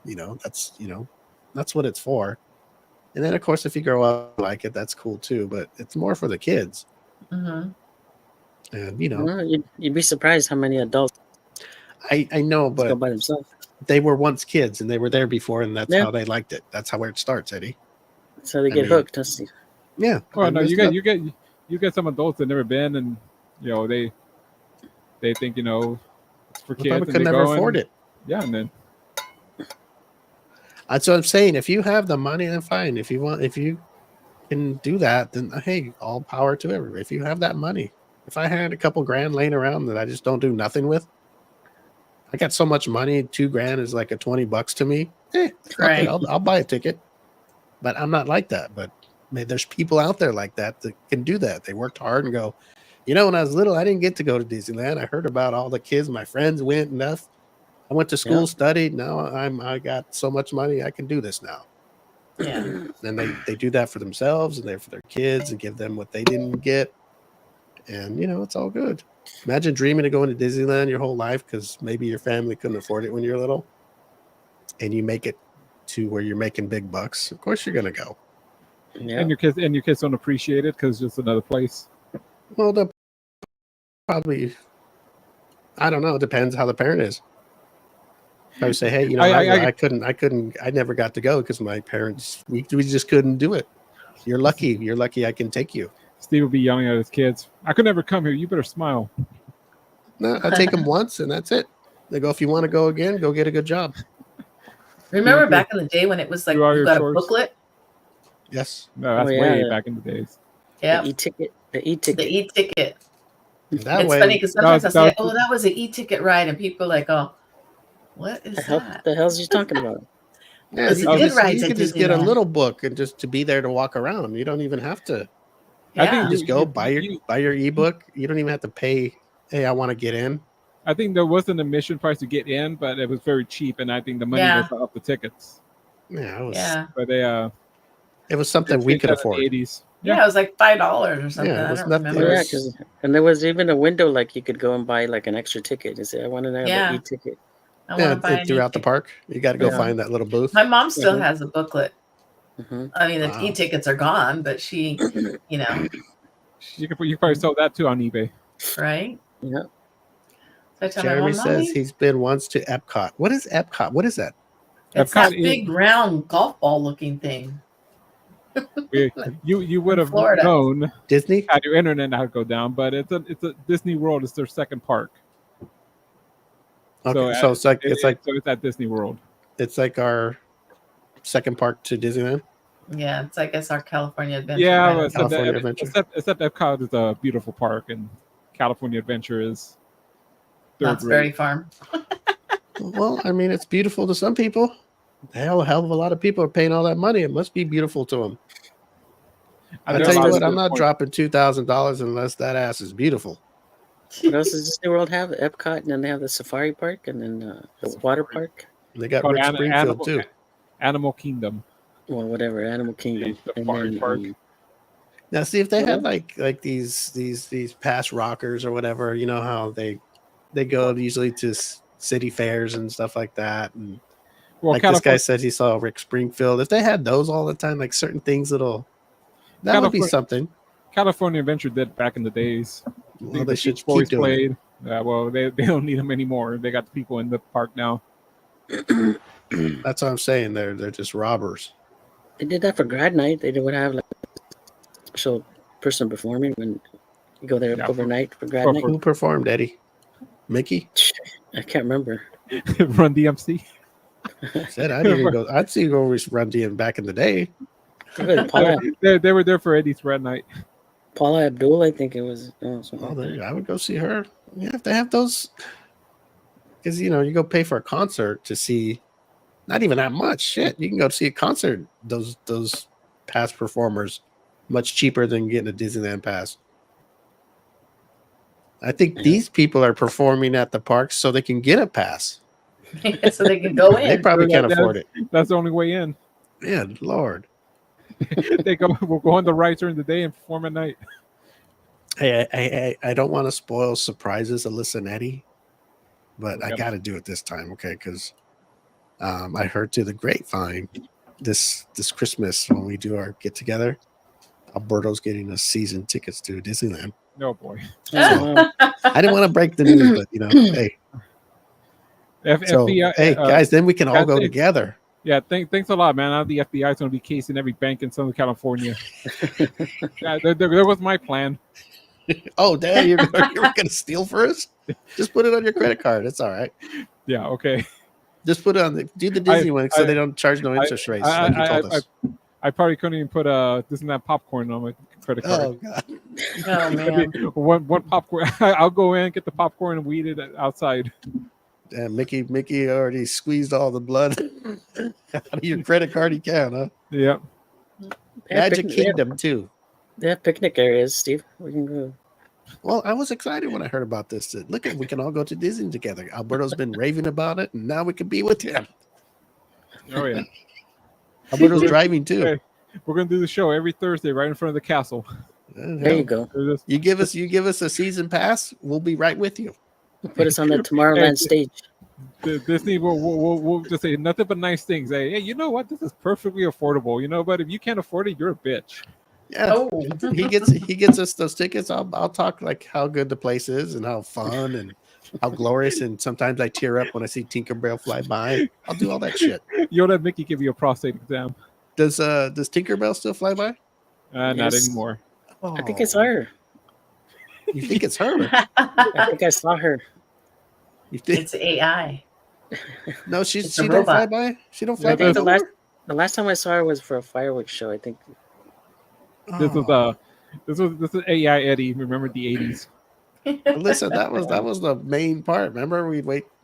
That's what it's for. And then, of course, if you grow up like it, that's cool too. But it's more for the kids. Mm-hmm. And Well, you'd be surprised how many adults I know, go but by themselves. they were once kids and they were there before, and that's Yeah. how they liked it. That's how it starts, Eddie. So they I get mean, hooked. Huh, Steve? Yeah. Well, and no, there's you get some adults that never been, and they think it's for they kids, probably and could they never go afford and, it. yeah, and then That's what I'm saying. If you have the money, then fine. If you can do that, then hey, all power to everybody. If you have that money, if I had a couple grand laying around that I just don't do nothing with, I got so much money. $2,000 is like a $20 to me. Fuck Right. it, I'll buy a ticket. But I'm not like that. But there's people out there like that can do that. They worked hard and go. When I was little, I didn't get to go to Disneyland. I heard about all the kids, my friends went and stuff. I went to school, studied. Now I got so much money, I can do this now. Yeah. And they do that for themselves and they're for their kids and give them what they didn't get. And it's all good. Imagine dreaming of going to Disneyland your whole life because maybe your family couldn't afford it when you're little, and you make it to where you're making big bucks. Of course, you're gonna go. Yeah. and your kids don't appreciate it because it's another place. Well, they'll probably. I don't know. It depends how the parent is. I would say, hey, I never got to go because my parents, we just couldn't do it. You're lucky I can take you. Steve will be yelling at his kids, "I could never come here. You better smile." No, I take them once and that's it. They go, if you want to go again, go get a good job. Remember back in the day when it was like Do all you your got chores. a booklet? Yes. No, that's yeah, way the- back in the days. Yeah. The e-ticket. The The e-ticket. e-ticket. And that It's way, funny because sometimes I say, that was- "Oh, that was an e-ticket ride," and people are like, "Oh, what is that?" The hell's you talking about? yeah, It's you the can good just, rides you at can just get a Disneyland. little book and just to be there to walk around. You don't even have to. I Yeah. think You just go buy your ebook. You don't even have to pay. Hey, I want to get in. I think there was an admission price to get in, but it was very cheap, and I think the money Yeah. was off the tickets. Yeah, but they it was something we changed could that in afford. the 80s. Yeah, it was like $5 or something. it I was don't nothing- remember. Oh, yeah, was- and there was even a window like you could go and buy like an extra ticket. You say, I want to have Yeah. an e-ticket. I want to buy an throughout the e-ticket. park. You got to go Yeah. find that little booth. My mom still Mhm. has a booklet. Hmm. I mean, the Wow. e-tickets are gone, but she, you know, You probably sold that too on eBay. right? Yeah. So I tell Jeremy my mom, says "Mommy, he's been once to Epcot. What is Epcot? What is that? it's Epcot that is- big round golf ball looking thing." You would In have Florida. known Disney? had your internet how to go down, but it's a Disney World is their second park. Okay, so it's like it's at Disney World. it's like our second park to Disneyland. Yeah, it's I guess our California Adventure. Yeah, kind of except, California that, Adventure. except Epcot is a beautiful park, and California Adventure is Knott's third Berry rate. Farm. Well, I mean, it's beautiful to some people. Hell of a lot of people are paying all that money. It must be beautiful to them. I know tell a you lot what, of I'm not people- dropping $2,000 unless that ass is beautiful. What else does Disney World have? Epcot, and then they have the Safari Park, and then the water park, They got Called Rick Springfield too. Animal Kingdom. or whatever, Animal Kingdom. The And Safari then, Park. Now, see if they What had like these past rockers or whatever. You know how they go usually to city fairs and stuff like that. And Well, like this guy California, said, he saw Rick Springfield. If they had those all the time, like certain things, that would be California- something. California Adventure did back in the days. Well, they should Beach Boys keep doing it. played. Well, they don't need them anymore. They got the people in the park now. That's what I'm saying. They're just robbers. they did that for grad night. They would have like a special person performing when you go there Yeah, overnight for grad for- night. Who performed, Eddie? Mickey I can't remember. Run DMC. said I didn't go. I'd see you go Run DM back in the day. They were there for Eddie's Red Night. Paula Abdul, I think it was. Something Oh, like there, that. I would go see her. You have to have those because you go pay for a concert to see. Not even that much. Shit, you can go see a concert. Those past performers much cheaper than getting a Disneyland pass. I think Yeah. these people are performing at the parks so they can get a pass. So they can go They in. probably Yeah, can't afford it. That's the only way in. Yeah, Lord. We'll go on the rides during the day and perform at night. Hey, I don't want to spoil surprises, Alyssa and Eddie, but I Yep. got to do it this time, okay? Because I heard to the grapevine this Christmas when we do our get together, Alberto's getting us season tickets to Disneyland. No boy. Oh, wow. I didn't want to break the news, but hey, so FBI, hey guys, then we can all guys, go hey. together. Yeah, thanks a lot, man. Now the FBI is going to be casing every bank in Southern California. Yeah, there was my plan. Oh, damn, you're going to steal for us? Just put it on your credit card. It's all right. Yeah, okay. Just put it on do the Disney one so I- they don't charge no interest rates like you told us. I probably couldn't even put Disneyland popcorn on my credit card. Oh god. Oh man. One popcorn. I'll go in, get the popcorn, and weed it outside. Damn, Mickey already squeezed all the blood out of your credit card. He can, huh? Yeah. They have Magic picnic- Kingdom too. They have picnic areas, Steve. We can go. Well, I was excited when I heard about this. That, look, we can all go to Disney together. Alberto's been raving about it, and now we can be with him. Oh yeah. Alberto's driving too. Okay. We're gonna do the show every Thursday right in front of the castle. There you go. There's this- You give us a season pass, we'll be right with you. Put us on the Tomorrowland stage. Disney will just say nothing but nice things. Hey, you know what? This is perfectly affordable. You know, but if you can't afford it, you're a bitch. Yeah, Oh. he gets us those tickets. I'll talk like how good the place is and how fun and how glorious. And sometimes I tear up when I see Tinkerbell fly by. I'll do all that shit. You'll let Mickey give you a prostate exam. Does Tinkerbell still fly by? Not Yes. anymore. I think I saw her. You think it's her? I think I saw her. You think? It's AI. No, it's she a don't fly robot. by. She don't Yeah, fly I by. think the no the last time I saw her was for a fireworks show. I think. more? This is AI Eddie. Remember the 80s? Listen, that was the main part. Remember,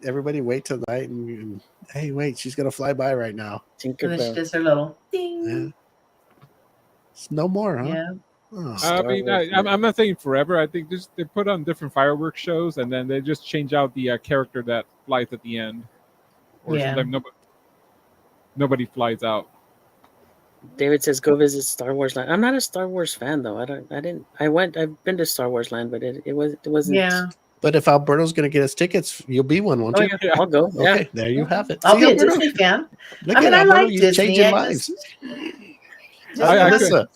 everybody wait till night and hey, wait, she's gonna fly by right now. And then she Tinkerbell. does her little ding. Yeah. It's no more, huh? Yeah. Oh. I mean, I'm not saying forever. I think they put on different fireworks shows, and then they just change out the character that flies at the end. Or Yeah. something. No, but nobody flies out. David says go visit Star Wars Land. I'm not a Star Wars fan though. I've been to Star Wars Land, but it wasn't. Yeah. But if Alberto's going to get us tickets, you'll be one, won't Oh you? yeah, I'll go. Yeah. Okay, there you have it. I'll See, be a Alberto? Disney fan. Look I mean, at I Alberto, like you Disney. changing I lives. I Melissa.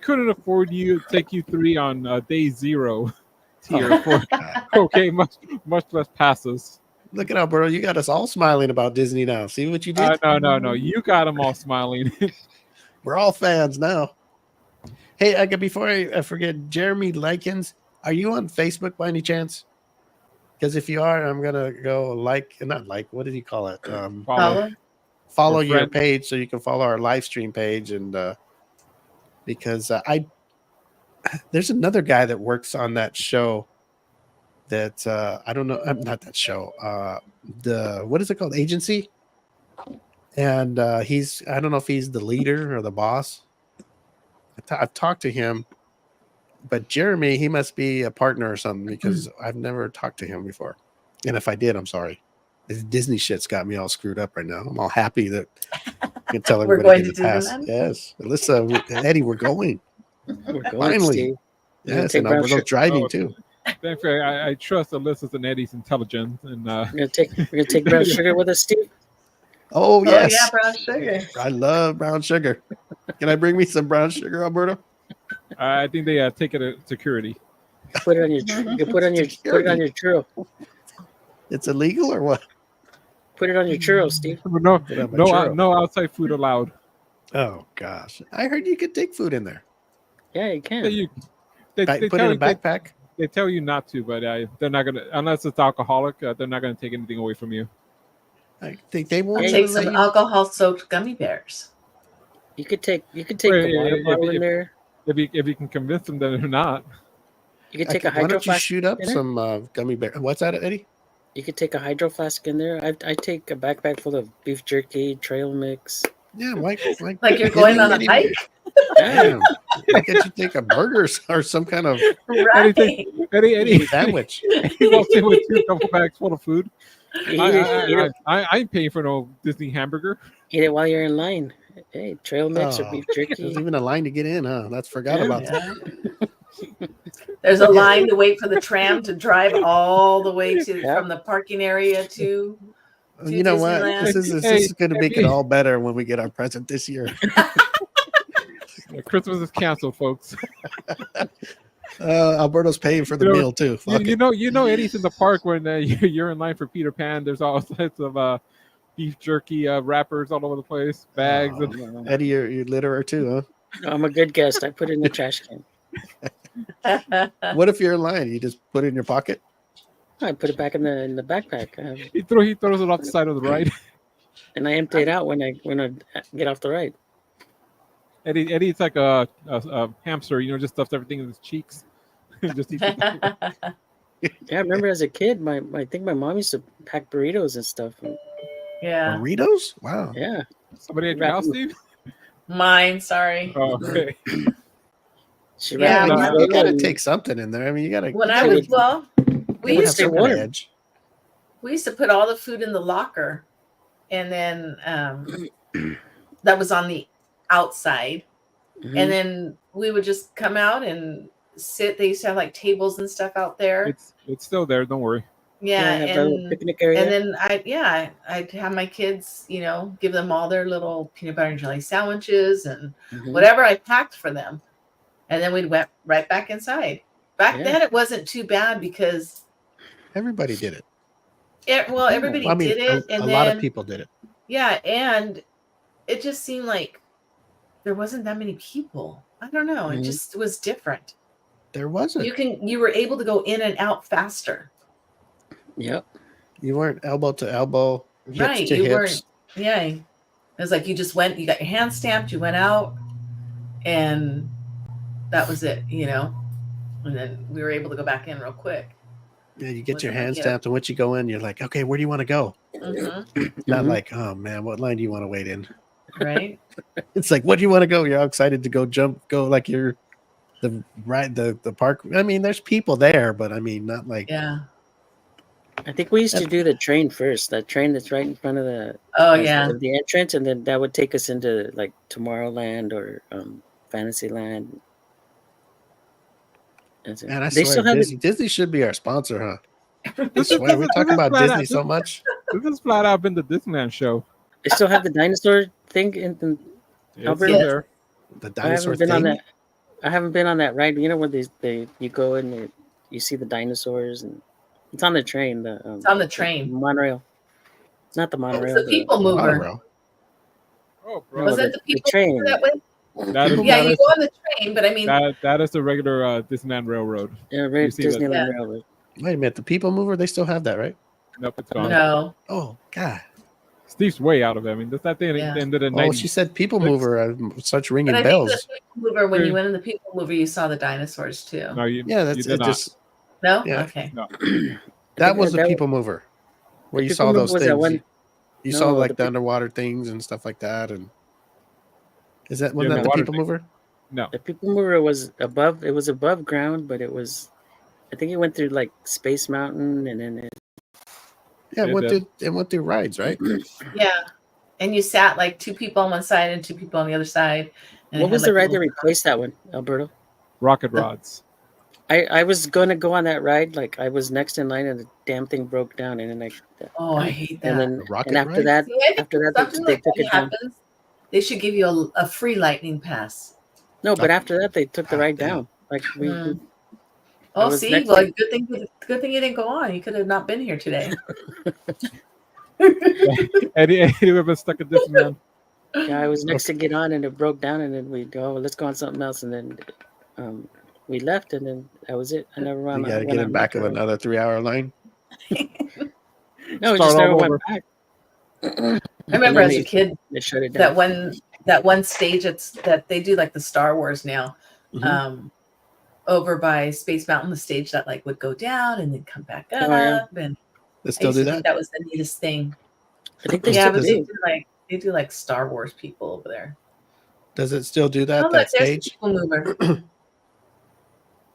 couldn't afford you take you 3 on day 0 tier for okay, much less passes. Look at Alberto, you got us all smiling about Disney now. See what you did? No, you got them all smiling. We're all fans now. Hey, before I forget, Jeremy Likens, are you on Facebook by any chance? Because if you are, I'm gonna go what did he call it? Follow Or your friend. page so you can follow our live stream page, and because there's another guy that works on that show that I don't know, not that show, what is it called, agency, and I don't know if he's the leader or the boss. I've talked to him, but Jeremy, he must be a partner or something, because I've never talked to him before, and if I did, I'm sorry. This Disney shit's got me all screwed up right now. I'm all happy that I can tell We're everybody going to get a to pass. Disneyland? Yes, Alyssa, Eddie, we're going. We're going, Finally. Steve. Yes, take and brown Alberto's sugar. driving too. Thankfully, I trust Alyssa's and Eddie's intelligence, and We're gonna take brown sugar with us, Steve. Oh yes, Oh, yeah, brown sugar. I love brown sugar. Can I bring me some brown sugar, Alberto? I think they take it at security. Put it on your. You put it on your churro. It's illegal or what? Put it on your churro, Steve. No, Put on my churro. no outside food allowed. Oh gosh, I heard you could take food in there. Yeah, you can. They Put it tell in a you- backpack. They tell you not to, but they're not gonna, unless it's alcoholic. They're not gonna take anything away from you. I think they won't I'll Yeah, take even let some you. alcohol-soaked gummy bears. You could take Wait, the water if- bottle in if- there. If you can convince them that they're not. You could take a Why hydro don't you flask. shoot up in there? some gummy bear? What's that, Eddie? You could take a hydro flask in there. I take a backpack full of beef jerky, trail mix. Yeah, like Like you're going on a Eddie, hike? Damn. Why can't you take a burger or some kind of Right. Eddie sandwich? he walks in with 2 couple bags full of food. Eat it, I ain't paying for no Disney hamburger. eat it while you're in line. Hey, trail mix or Oh, beef There's jerky. even a line to get in, huh? That's forgot Yeah. about that. Yeah. There's a line to wait for the tram to drive all the way to Yeah. from the parking area to You know what? Disneyland. This is going to make it all better when we get our present this year. Christmas is canceled, folks. Alberto's paying for the You know, meal too. Fuck it. You know Eddie's in the park when you're in line for Peter Pan. There's all sorts of beef jerky wrappers all over the place, bags. Oh, and, Eddie, you're litterer too, I'm a good guest. I put it in the trash can. huh? What if you're in line? You just put it in your pocket? I put it back in the backpack, he throws it off the side of the ride. and I empty it out when I get off the ride. Eddie's like a hamster, just stuffs everything in his cheeks. Just eats it. Yeah, I remember as a kid, I think my mom used to pack burritos and stuff. Yeah. Burritos? Wow. Yeah, Somebody at your house, Steve? Mine, sorry. Oh, okay. she Yeah, wrapped it when in you foil got to and- take something in there. I mean, you got to. When I was we It used stay to warm. edge. we used to put all the food in the locker, and then that was on the outside, Mhm. and then we would just come out and sit. They used to have like tables and stuff out there. It's still there. Don't worry. Yeah, have a little and picnic area. and then I'd have my kids, give them all their little peanut butter and jelly sandwiches and Mhm. whatever I packed for them, and then we'd went right back inside. Back Yeah. then, it wasn't too bad because Everybody did it. everybody I mean, did it, a and lot then of people did it. yeah, and it just seemed like there wasn't that many people. I don't know. It Mhm. just was different. There wasn't. You were able to go in and out faster. Yep. You weren't elbow to elbow, hips Right. to You hips. weren't. Yeah. It was like you just went. You got your hand stamped. You went out, and that was it. And then we were able to go back in real quick. Yeah, you get your Wasn't hand like, stamped, and once you go in, you're like, okay, where do you want to go? Mhm. Not Mhm. like, oh man, what line do you want to wait in? Right. It's like, what do you want to go? You're all excited to go like you're the park. I mean, there's people there, but I mean, not like Yeah. I think we used to do the train first. That train that's right in front of Oh yeah. the entrance, and then that would take us into like Tomorrowland or Fantasyland. That's it. Man, I They swear still have Disney should be our sponsor, huh? I This swear we talk about flat Disney out, so much. this is flat out been the Disneyland show. they still have the dinosaur thing in It's Alberta? still there. The I dinosaur haven't been on thing. that. I haven't been on that ride. You know where you go and you see the dinosaurs, and it's on the train. It's on the train. monorail. It's not the It's monorail. a people mover. Monorail. Oh, bro. Was No, it the people train. mover that way? That is, Yeah, that you is- go on the train, but I mean, that is the regular Disneyland Railroad. Yeah, You see that- Disneyland Yeah. Railroad. Wait a minute, the people mover, they still have that, right? Nope, it's gone. no. Oh God. Steve's way out of it. I mean, that's that thing Yeah. ended in Oh, 90. she said people mover. I starts ringing But I think the bells. people mover, when you Hmm. went in the people mover, you saw the dinosaurs too. No, you, Yeah, you that's did it. not. Just No? Yeah. Okay. No. that was the that- people mover, where the you people saw mover those was that things. one- You No, saw like the the peop- underwater things and stuff like that. And is that Yeah, wasn't the that the water people thing. mover? No. The people mover was above. It was above ground, but it was. I think it went through like Space Mountain, and then Yeah, It did. it went through rides, right? Yeah. And you sat like two people on one side and two people on the other side. And it what had, was like, the a ride that little- replaced that one, Alberto? Rocket rods. I was going to go on that ride. Like I was next in line, and the damn thing broke down, and then Oh, I hate that. and then The rocket and after ride? that, See, I think after that, something they like took that it down. happens. They should give you a free lightning pass. No, but after that, they took the Ah, ride damn. down. Like we. Mm. I Oh, was see, next well, to- good thing you didn't go on. You could have not been here today. Eddie would have been stuck at Disneyland. Yeah, I was next to get on, and it broke down, and then we go, let's go on something else, and then we left, and then that was it. I never You went. got to went get on in back of Magicgrow. another 3-hour line. No, it Start just all never over. went back. I remember then as a kid They shut it down. that one stage that they do like the Star Wars now. Mhm. Over by Space Mountain, the stage that like would go down and then come back up. Oh, yeah. And They I still used do to think that. that was the neatest thing. I think they Yeah, still but do. they do like Star Wars people over there. Does it still do that? Oh, look, That there's the stage? people mover.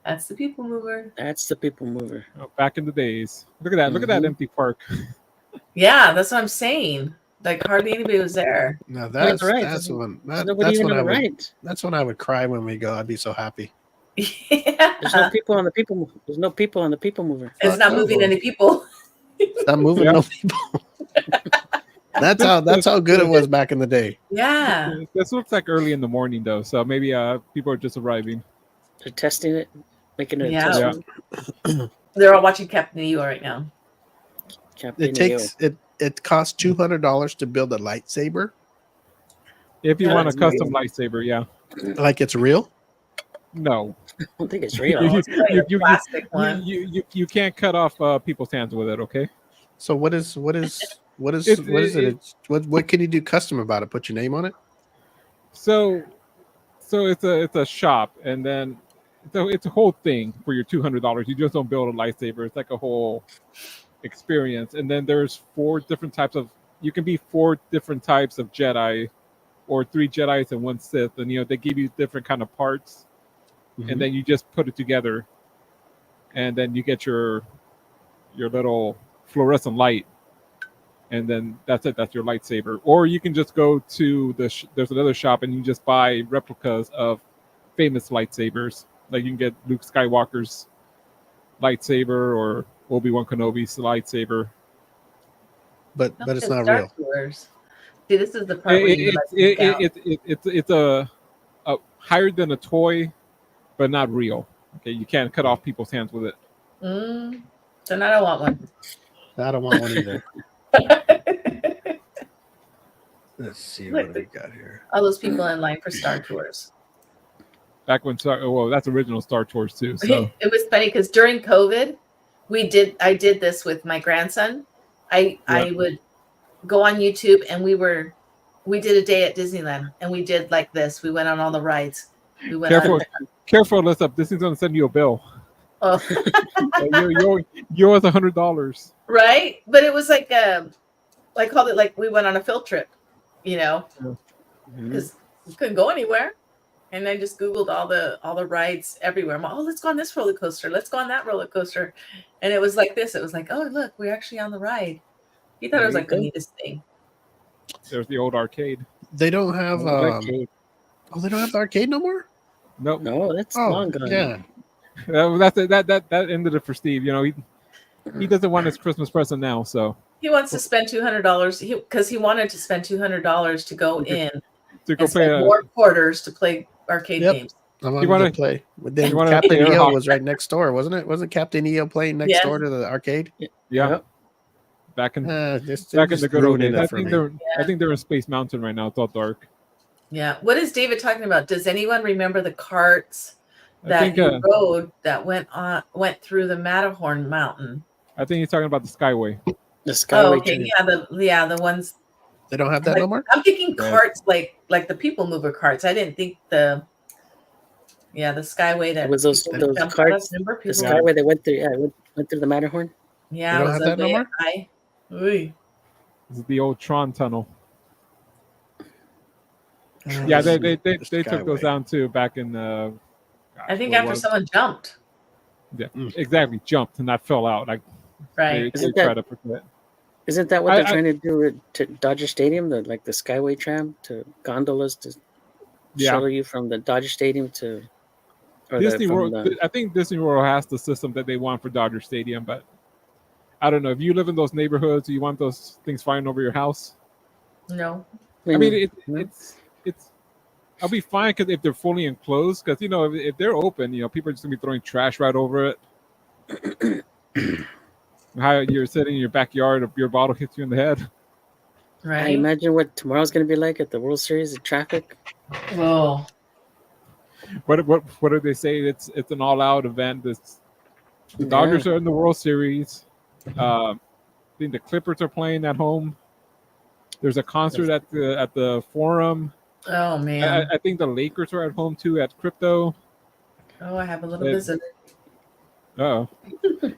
That's the people mover. That's the people mover. Oh, back in the days. Look at that. Look at that Mhm. empty park. Yeah, that's what I'm saying. Like hardly anybody was there. No, That's right. that's when There's that, nobody that's even when on I the would ride. that's when I would cry when we go. I'd be so happy. Yeah. There's no people on the people. There's no people on the people mover. It's not moving any people. It's not moving Yeah. no people. That's how good it was back in the day. Yeah. This looks like early in the morning though, so maybe people are just arriving. They're testing it, making it a Yeah. test Yeah. run. They're all watching Captain EO right now. Captain It takes it costs $200 to build a lightsaber. If you Yeah, want a that's custom lightsaber, yeah. Like it's real. No, I don't think it's real. You- It's like a you- plastic one. you can't cut off people's hands with it. Okay. So what is it? What can you do custom about it? Put your name on it? So it's a shop, and then it's a whole thing for your $200. You just don't build a lightsaber. It's like a whole experience. And then there's 4 different types of. You can be 4 different types of Jedi, or 3 Jedis and 1 Sith, and they give you different kind of parts, Mhm. and then you just put it together, and then you get your little fluorescent light. And then that's it. That's your lightsaber. Or you can just go to there's another shop and you just buy replicas of famous lightsabers. Like you can get Luke Skywalker's lightsaber or Obi-Wan Kenobi's lightsaber. but it's not Star real. Tours. See, this is the part where you let me down. It's a higher than a toy, but not real. Okay, you can't cut off people's hands with it. So now I don't want one. I don't want one either. Let's see what we got here. All those people in line for Star Tours. Back when that's original Star Tours too. So It was funny because during COVID, I did this with my grandson. I would go on YouTube and we did a day at Disneyland and we did like this. We went on all the rides. We went careful, on. careful, Alyssa. This is going to send you a bill. Oh, You owe us $100. right. But it was like I called it like we went on a field trip, Mhm. because we couldn't go anywhere. and I just Googled all the rides everywhere. I'm like, oh, let's go on this roller coaster. Let's go on that roller coaster. And it was like this. It was like, oh, look, we're actually on the ride. He thought it was There like you the go. neatest thing. There's the old arcade. They don't have Arcade. they don't have the arcade no more? Nope. No, that's Oh, long gone. yeah. That ended it for Steve. You know, he doesn't want his Christmas present now, so He wants to spend $200 because he wanted to spend $200 to go in to go and play spend more quarters to play arcade Yep. games. I wanted wanna- to play. But then you wanna Captain play air EO hockey. was right next door, wasn't it? Wasn't Captain EO playing next Yes. door to the arcade? yeah. Yep. Back in Just the good old ruining days. it I for think me. they're in Space Mountain right now. It's all dark. Yeah. What is David talking about? Does anyone remember the carts I that think you rode that went through the Matterhorn mountain? I think he's talking about the Skyway. The Oh, Skyway okay. train. The ones. They don't have that no more? I'm thinking Right. carts like the people mover carts. I didn't think the Skyway that It was those people jumped out of. carts. Remember The people? Skyway that went through. Yeah, went through the Matterhorn. Yeah, They it don't was have that no ugly. more? Ooh. This is the old Tron tunnel. Uh, Yeah, they the took those Skyway. down too back in. I think what after was it? someone jumped, Yeah, exactly. Jumped and that fell out. Like right? they Isn't try that- to protect. Isn't that what I- they're trying to do to Dodger Stadium? The Skyway tram to gondolas to Yeah. shuttle you from the Dodger Stadium to Disney from World. the- I think Disney World has the system that they want for Dodger Stadium, but I don't know if you live in those neighborhoods. You want those things flying over your house. No. I mean, no? it's. I'll be fine because if they're fully enclosed, because if they're open, people are just gonna be throwing trash right over it. How you're sitting in your backyard, your bottle hits you in the head. I Right. imagine what tomorrow's going to be like at the World Series of traffic. Oh. What did they say? It's an all-out event. The Dodgers are in the World Series. I think the Clippers are playing at home. There's a concert at the Forum. Oh man. I think the Lakers are at home too at Crypto. Oh, I have a little It- visitor. Oh,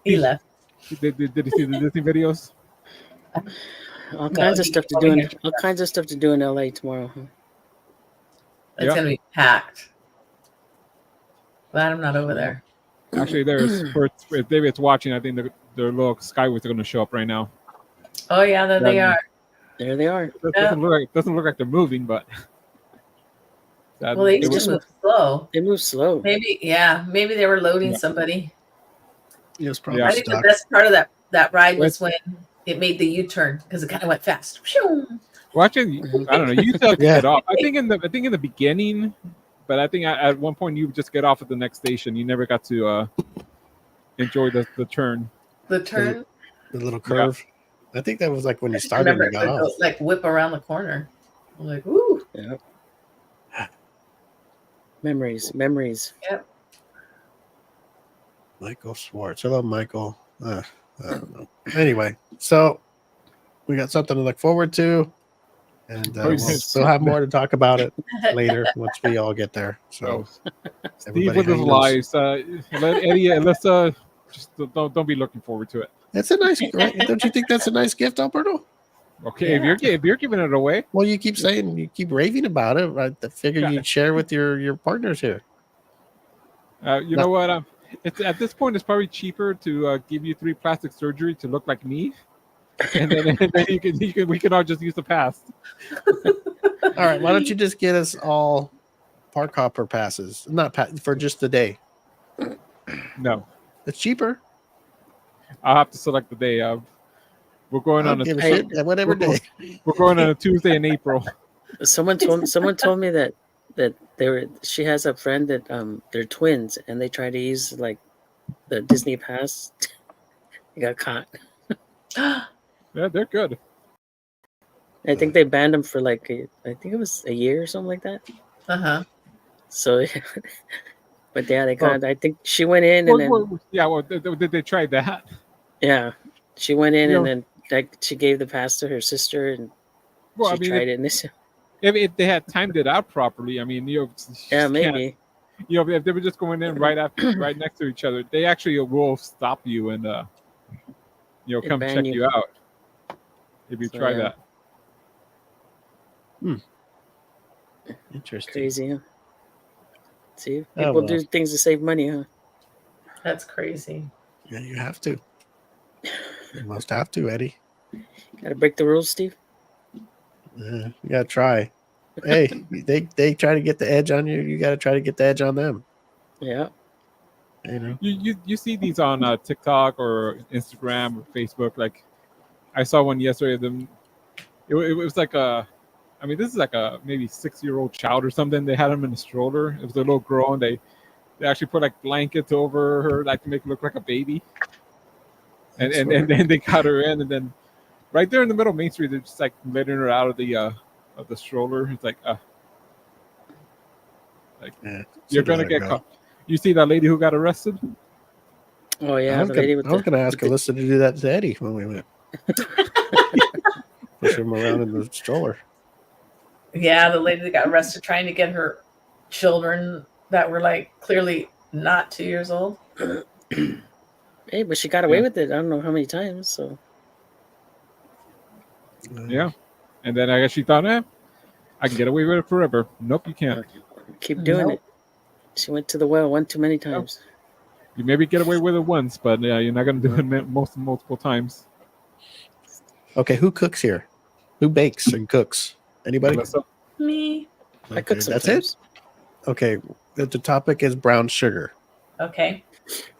He left. did he see the Disney videos? All No, kinds of he- stuff to oh, do. yeah. All kinds of stuff to do in LA tomorrow. Huh? It's Yeah. gonna be packed. Glad I'm not over there. Actually, if David's watching, I think their little Skyways are going to show up right now. Oh yeah, there they are. There they are. It doesn't look like they're moving, but Well, they used was- to move slow. They move slow. Maybe they were loading Yeah. somebody. It was probably Yeah. I think the stuck. best part of that ride was when it made the U-turn because it kind of went fast. Phew. Well, actually, I don't know. You still have to Yeah. get off. I think in the beginning, but I think at one point you would just get off at the next station. You never got to enjoy the turn. The turn. The little curve. I think that was like when you I started and remember you it got would off. go, like whip around the corner. I'm like, ooh. Yeah. Memories. Michael Schwartz. Hello, Michael. I don't know. Anyway, so we got something to look forward to, and we'll have more to talk about it later once we all get there. So Steve everybody with his hang loose. lies. Let Eddie. Let's just don't be looking forward to it. That's a nice. Don't you think that's a nice gift, Alberto? Okay, if you're giving it away, Well, you keep saying, you keep raving about it. I figure Yeah. you'd share with your partners here. you know what? It's at this point, it's probably cheaper to give you 3 plastic surgery to look like me, and then we can all just use the past. All right, why don't you just get us all park hopper passes? For just the day. No, It's cheaper. I'll have to select the day. We're going I on don't a give a shit. Whatever day. we're going on a Tuesday in April. Someone told me that she has a friend that they're twins and they try to use like the Disney pass. They got caught. Yeah, they're good. I think they banned them for I think it was a year or something like that. Uh-huh. So, but yeah, they got. I think she went in and then Did they try that? yeah, she went in You and know- then she gave the pass to her sister and Well, she I mean, tried it. And this, if they had timed it out properly, I mean, you just yeah, can't- maybe. if they were just going in right next to each other, they actually will stop you and They come ban check you. you out if you So, try yeah. that. Interesting. Crazy. Huh? See, Oh, people well. do things to save money, huh? That's crazy. Yeah, you have to. You must have to, Eddie. Got to break the rules, Steve. You gotta try. Hey, they try to get the edge on you. You gotta try to get the edge on them. Yeah. You know. You see these on TikTok or Instagram or Facebook. Like I saw one yesterday of them. It was like I mean, this is like a maybe 6-year-old child or something. They had him in a stroller. It was a little girl, and they actually put like blankets over her, like to make her look like a baby. And then they got her in, and then right there in the middle of Main Street, they're just like letting her out of the stroller. It's like Yeah, you're should gonna let her get go. caught. You see that lady who got arrested? Oh yeah, I was the lady gonna, I was gonna ask with Alyssa to do that to Eddie when we went. Push him around in the stroller. Yeah, the lady that got arrested trying to get her children that were like clearly not 2 years old. Hey, but she got away Yeah. with it. I don't know how many times. So Yeah. And then I guess she thought, I can get away with it forever. Nope, you can't. keep doing Nope. it. She went to the well one too many times. You maybe get away with it once, but you're not gonna do it multiple times. Okay, who cooks here? Who bakes and cooks? Anybody? Alyssa? Me. I cook that's sometimes. it. Okay, the topic is brown sugar. Okay.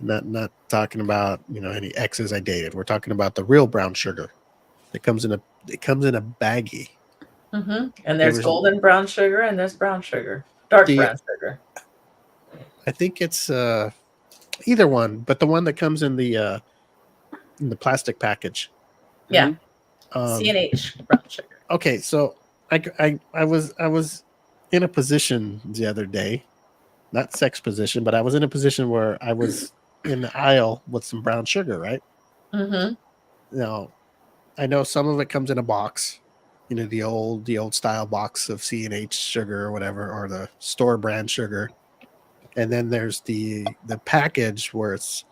Not talking about any exes I dated. We're talking about the real brown sugar. It comes in a baggie. Mm-hmm. And there's There's- golden brown sugar and there's brown sugar, dark The- brown sugar. I think it's either one, but the one that comes in the plastic package. Yeah. Um, C&H brown sugar. okay, so I was in a position the other day, not sex position, but I was in a position where I was in the aisle with some brown sugar, right? Mm-hmm. Now, I know some of it comes in a box, the old style box of C&H sugar or whatever, or the store brand sugar. And then there's the package where it's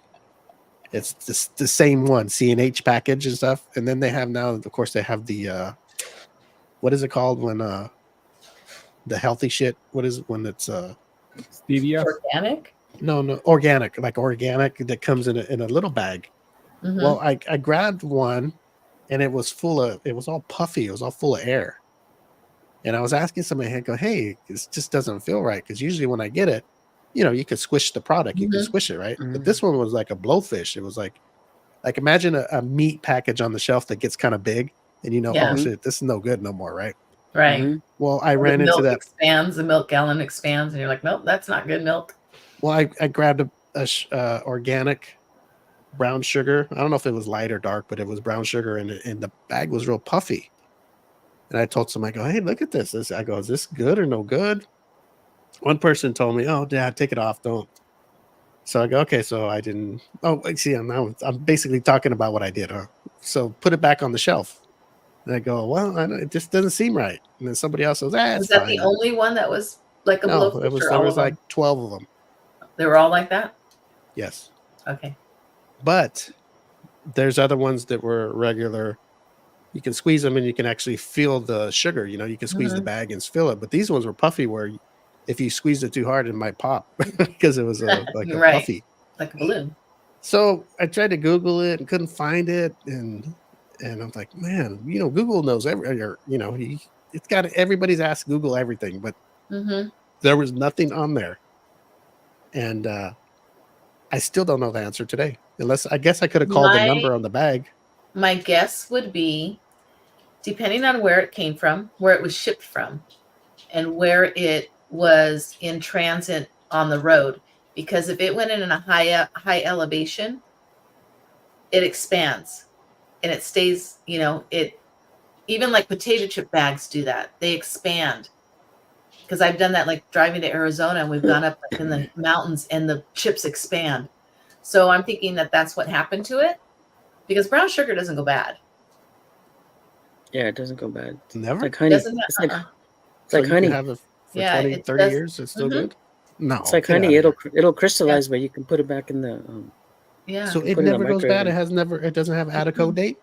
the same one, C&H package and stuff. And then they have now, of course, they have the what is it called when the healthy shit? What is it when it's Stevia? Organic. no organic, like organic that comes in a little bag. Mm-hmm. Well, I grabbed one, and it was all puffy. It was all full of air. And I was asking somebody, I go, hey, this just doesn't feel right. Because usually when I get it, you could squish the product. You can Mhm. squish it, right? Mhm. But this one was like a blowfish. It was like imagine a meat package on the shelf that gets kind of big. And Yeah. oh shit, this is no good no more, right? Right. Mhm. Well, I The ran into milk that. expands, the milk gallon expands, and you're like, nope, that's not good milk. Well, I grabbed a organic brown sugar. I don't know if it was light or dark, but it was brown sugar, and the bag was real puffy. And I told somebody, I go, hey, look at this. I go, is this good or no good? One person told me, oh, Dad, take it off. Don't. So I go, okay. So I didn't. Oh, see, I'm basically talking about what I did. Huh? So put it back on the shelf. And I go, well, it just doesn't seem right. And then somebody else goes, it's Was that fine. the only one that was like a No, blowfish, or there all was of them? like 12 of them. They were all like that? Yes. Okay. But there's other ones that were regular. You can squeeze them and you can actually feel the sugar. You can squeeze the bag and feel it. But these ones were puffy where if you squeezed it too hard, it might pop because it was like a Right. puffy. Like a balloon. So I tried to Google it and couldn't find it. And I'm like, man, Google knows it's got everybody's asked Google everything, but Mm-hmm. there was nothing on there. And I still don't know the answer today. Unless I guess I could have called the number on the bag. My guess would be, depending on where it came from, where it was shipped from, and where it was in transit on the road. Because if it went in a high elevation, it expands and it stays, it even like potato chip bags do that. They expand. Because I've done that, like driving to Arizona, and we've gone up in the mountains and the chips expand. So I'm thinking that that's what happened to it, because brown sugar doesn't go bad. Yeah, it doesn't go bad. Never. It's like honey. Doesn't it? It's like So like you honey. can have it for Yeah, 20, it 30 does. years. It's still Mhm. good. No, It's like get honey. outta here. It'll crystallize, but you can put it back in the Yeah. So can it put it in never the goes bad. microwave. It doesn't have Attico date.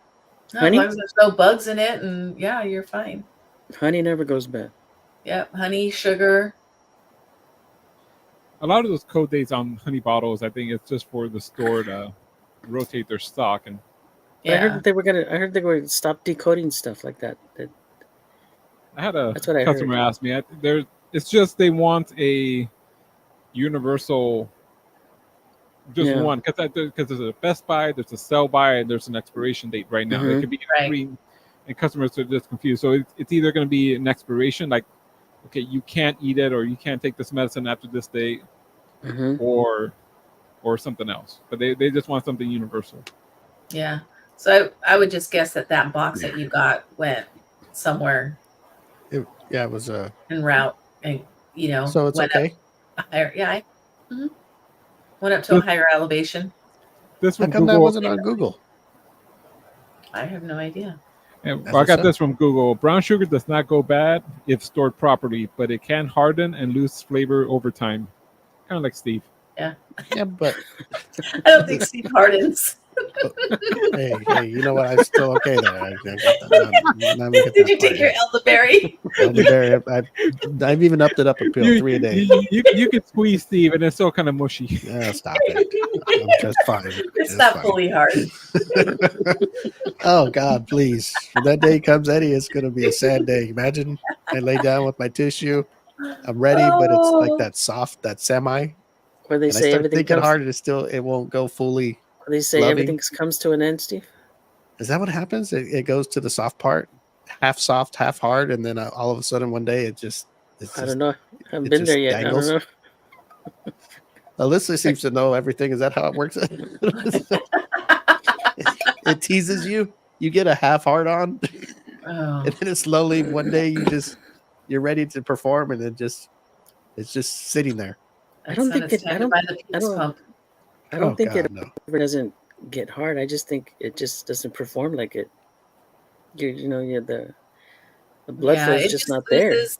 No, as Honey? long as there's no bugs in it, and yeah, you're fine. honey never goes bad. Yep, honey, sugar. a lot of those code dates on honey bottles, I think it's just for the store to rotate their stock. And I heard Yeah. that I heard they were gonna stop decoding stuff like that. I had a That's what I customer heard. ask me, it's just they want a universal, just Yeah. one, because there's a best buy, there's a sell by, and there's an expiration date right now. It Mhm. could be Right. three, and customers are just confused. So it's either going to be an expiration, like, okay, you can't eat it, or you can't take this medicine after this date, Mhm. or something else. But they just want something universal. Yeah. So I would just guess that box that you got went somewhere It was en route and, so it's went okay. up a higher, yeah. Went up to a higher elevation. This How from come that Google. wasn't on Google? I have no idea. And That's I what's got up. this from Google. Brown sugar does not go bad if stored properly, but it can harden and lose flavor over time. Kind of like Steve. Yeah, but I don't think Steve hardens. hey, you know what? I'm still okay there. I got that. Not even hit Did that you part take your yet. elderberry? Elderberry, I've even upped it up a pill, 3 a day. You can squeeze Steve, and it's still kind of mushy. Yeah, stop it. I'm just fine. It's Just not fine. fully hard. Oh God, please! When that day comes, Eddie, it's gonna be a sad day. Imagine I lay down with my tissue. I'm ready, but it's like that soft, that semi, Where they and I say start everything thinking comes. hard, and it won't go fully. Where they say loving. everything comes to an end, Steve. Is that what happens? It goes to the soft part, half soft, half hard, and then all of a sudden one day it's I don't know. I haven't it been there just yet. dangles. I don't know. Alyssa seems to know everything. Is that how it works? It teases you. You get a half hard on, Oh. and then it slowly one day you're ready to perform, and it's just sitting there. I don't think it's it- I time to don't- buy the I peace don't- pump. I don't Oh, think God, it no. ever doesn't get hard. I just think it just doesn't perform like it. The blood flow is it just not there. loses.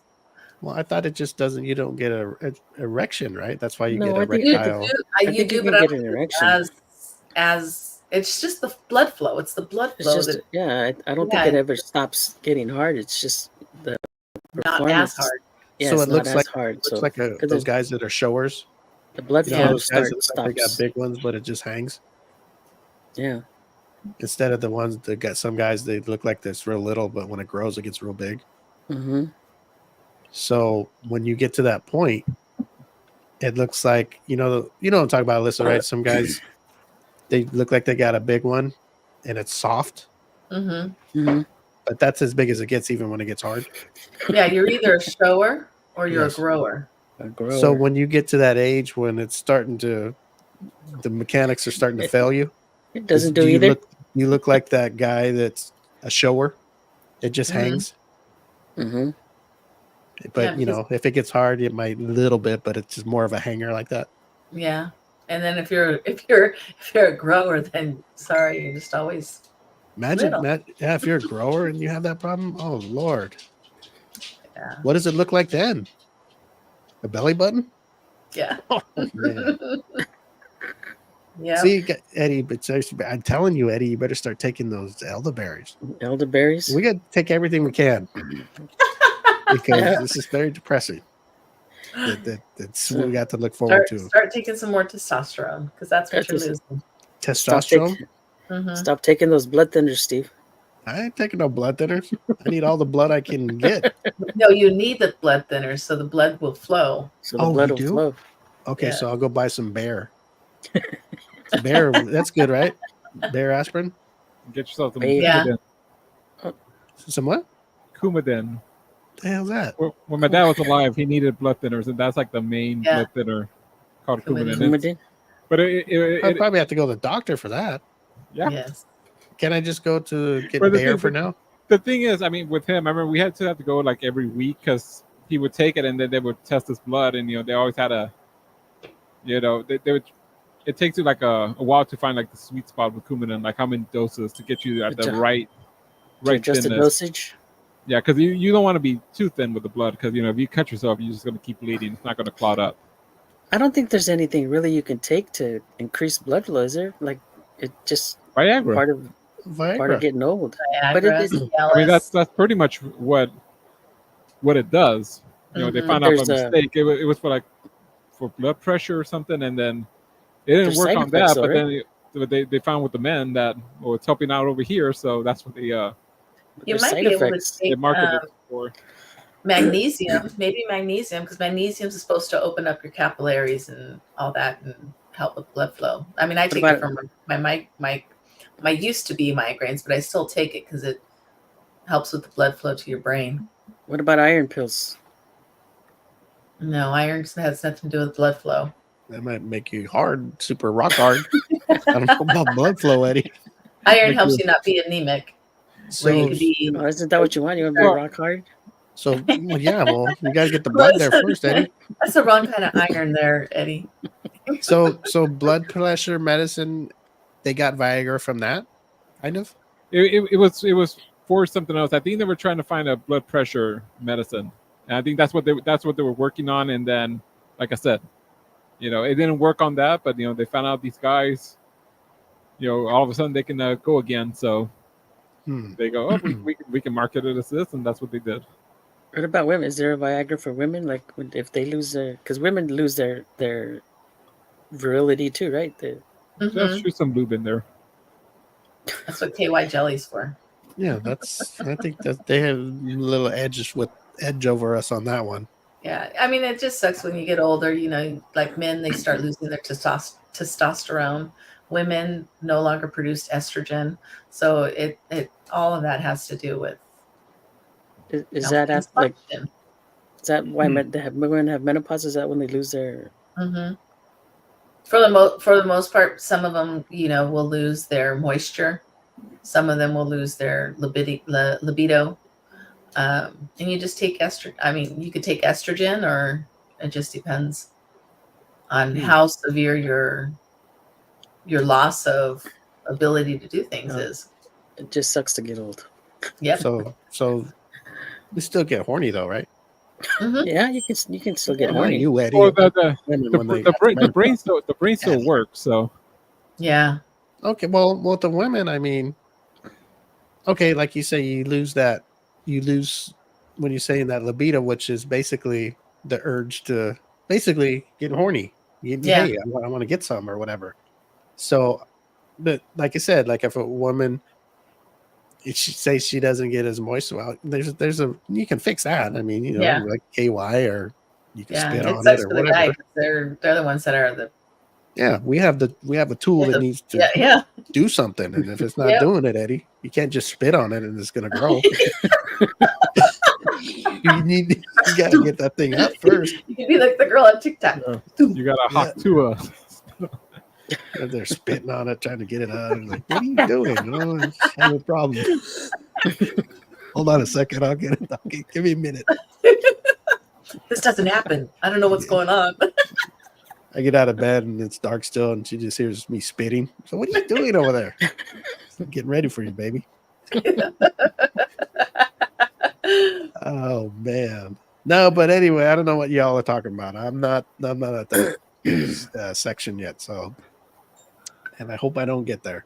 Well, I thought it just doesn't. You don't get a erection, right? That's why you No, get I think you do. erectile. I You think do, you but can I get don't an think erection. as it's just the blood flow. It's the blood It's flow just that I don't think it ever stops getting hard. It's just the not performance. as hard. Yeah, So it's it not looks as like hard. looks So like 'cause those guys that are showers. the blood You know, flow those guys that look like they got stops. big ones, but it just hangs. Yeah, Instead of the ones that got some guys, they look like this real little, but when it grows, it gets real big. mm-hmm. So when you get to that point, it looks like what I'm talking about, Alyssa, right? Some guys they look like they got a big one, and it's soft, Mm-hmm. Mm-hmm. but that's as big as it gets, even when it gets hard. Yeah, you're either a shower or you're Yes. a grower. A grower. So when you get to that age when it's starting to, the mechanics are starting to fail you. it doesn't do you either. You look like that guy that's a shower. It just Mhm. hangs. Mm-hmm. But because- if it gets hard, it might a little bit, but it's just more of a hanger like that. Yeah. And then if you're a grower, then sorry, you're just always Imagine Little. that. Yeah, if you're a grower and you have that problem, oh Lord, yeah. what does it look like then? A belly button? Yeah. Yeah. Yeah. See, Eddie, but seriously, I'm telling you, Eddie, you better start taking those elderberries. Elderberries. We got to take everything we can because this is very depressing. That's what we got to look forward to. Start taking some more testosterone because that's what you're Just- losing. Testosterone. Mhm. Stop taking those blood thinners, Steve. I ain't taking no blood thinners. I need all the blood I can get. No, you need the blood thinners so the blood will flow. So the Oh, blood you will do? flow. Okay, Yeah. so I'll go buy some Bear. Bear, that's good, right? Bear aspirin. Get yourself some Yeah. Coumadin. Some what? Coumadin. The hell's that? When my dad was alive, he needed blood thinners, and that's like the main Yeah. blood thinner called Coumadin. Coumadin. Coumadin. But I'd probably have to go to the doctor for that. yeah. Yes. Can I just go to get But the Bear thing- for now? The thing is, I mean, with him, I remember we had to go like every week because he would take it and then they would test his blood, and they always had they would. It takes you like a while to find like the sweet spot with Coumadin, like how many doses to get you at the To- right Just the thinness. dosage. Yeah, because you don't want to be too thin with the blood because if you cut yourself, you're just going to keep bleeding. It's not going to clot up. I don't think there's anything really you can take to increase blood flow. Is there? Like, it just Viagra. part of Viagra. getting old. Viagra, But it is- I mean, Cialis. that's pretty much what it does. They Mhm. found out by There's a- mistake. It was for like for blood pressure or something, and then it didn't There's work side on effects, that. though, But right? then they found with the men that it's helping out over here, so that's what they You There's might side be able to effects. they take marketed it for. magnesium, maybe magnesium, because magnesium is supposed to open up your capillaries and all that and help with blood flow. I mean, I take it about- from my used to be migraines, but I still take it because it helps with the blood flow to your brain. What about iron pills? No, iron has nothing to do with blood flow. That might make you hard, super rock hard. I don't know about blood flow, Eddie. Iron Thank helps you. you not be anemic, where you So, could be. Oh, isn't that what you want? You want to be Well- rock hard? well, yeah, well, you got to get the blood there first, Eddie. That's the wrong kind of iron there, Eddie. So blood pressure medicine, they got Viagra from that, kind of. It was for something else. I think they were trying to find a blood pressure medicine, and I think that's what they were working on. And then, like I said, it didn't work on that. But they found out these guys, all of a sudden they can go again. So they go, oh, we can market it as this, and that's what they did. What about women? Is there a Viagra for women? Like if they lose because women lose their virility too, right? Just shoot some lube in there. That's what KY jelly's for. Yeah, I think that they have a little edge over us on that one. Yeah, I mean, it just sucks when you get older. Like men, they start losing their testosterone. Women no longer produce estrogen, so it all of that has to do with. Is that like? dysfunction. Is that why women have menopause? Is that when they lose their? Mm-hmm. For the most part, some of them, will lose their moisture. Some of them will lose their libido. And you just take estrogen. I mean, you could take estrogen, or it just depends on how severe your loss of ability to do things is. It just sucks to get old. Yep. So we still get horny though, right? Mm-hmm. Yeah, you can still get Not horny. you, Eddie. Or the brain still works. So Yeah. Okay, well, the women, I mean, okay, like you say, you lose when you're saying that libido, which is basically the urge to basically get horny. Yeah. Hey, I want to get some or whatever. So, but like I said, like if a woman, if she says she doesn't get as moist, well, you can fix that. I mean, Yeah. like KY, or you can spit It on sucks it or for the whatever. guy. They're the ones that are the. Yeah, we have a tool that needs to Yeah. do something, and if it's not doing it, Eddie, you can't just spit on it and it's going to grow. you got to get that thing up first. You can be like the girl on TikTok. you got a hawk to They're spitting on it, trying to get it out. Like, what are you doing? Oh, I have a problem. Hold on a second. I'll get it. Okay, give me a minute. This doesn't happen. I don't know what's going on. I get out of bed and it's dark still, and she just hears me spitting. So, what are you doing over there? I'm getting ready for you, baby. Oh man, no. But anyway, I don't know what y'all are talking about. I'm not at that section yet. So, and I hope I don't get there.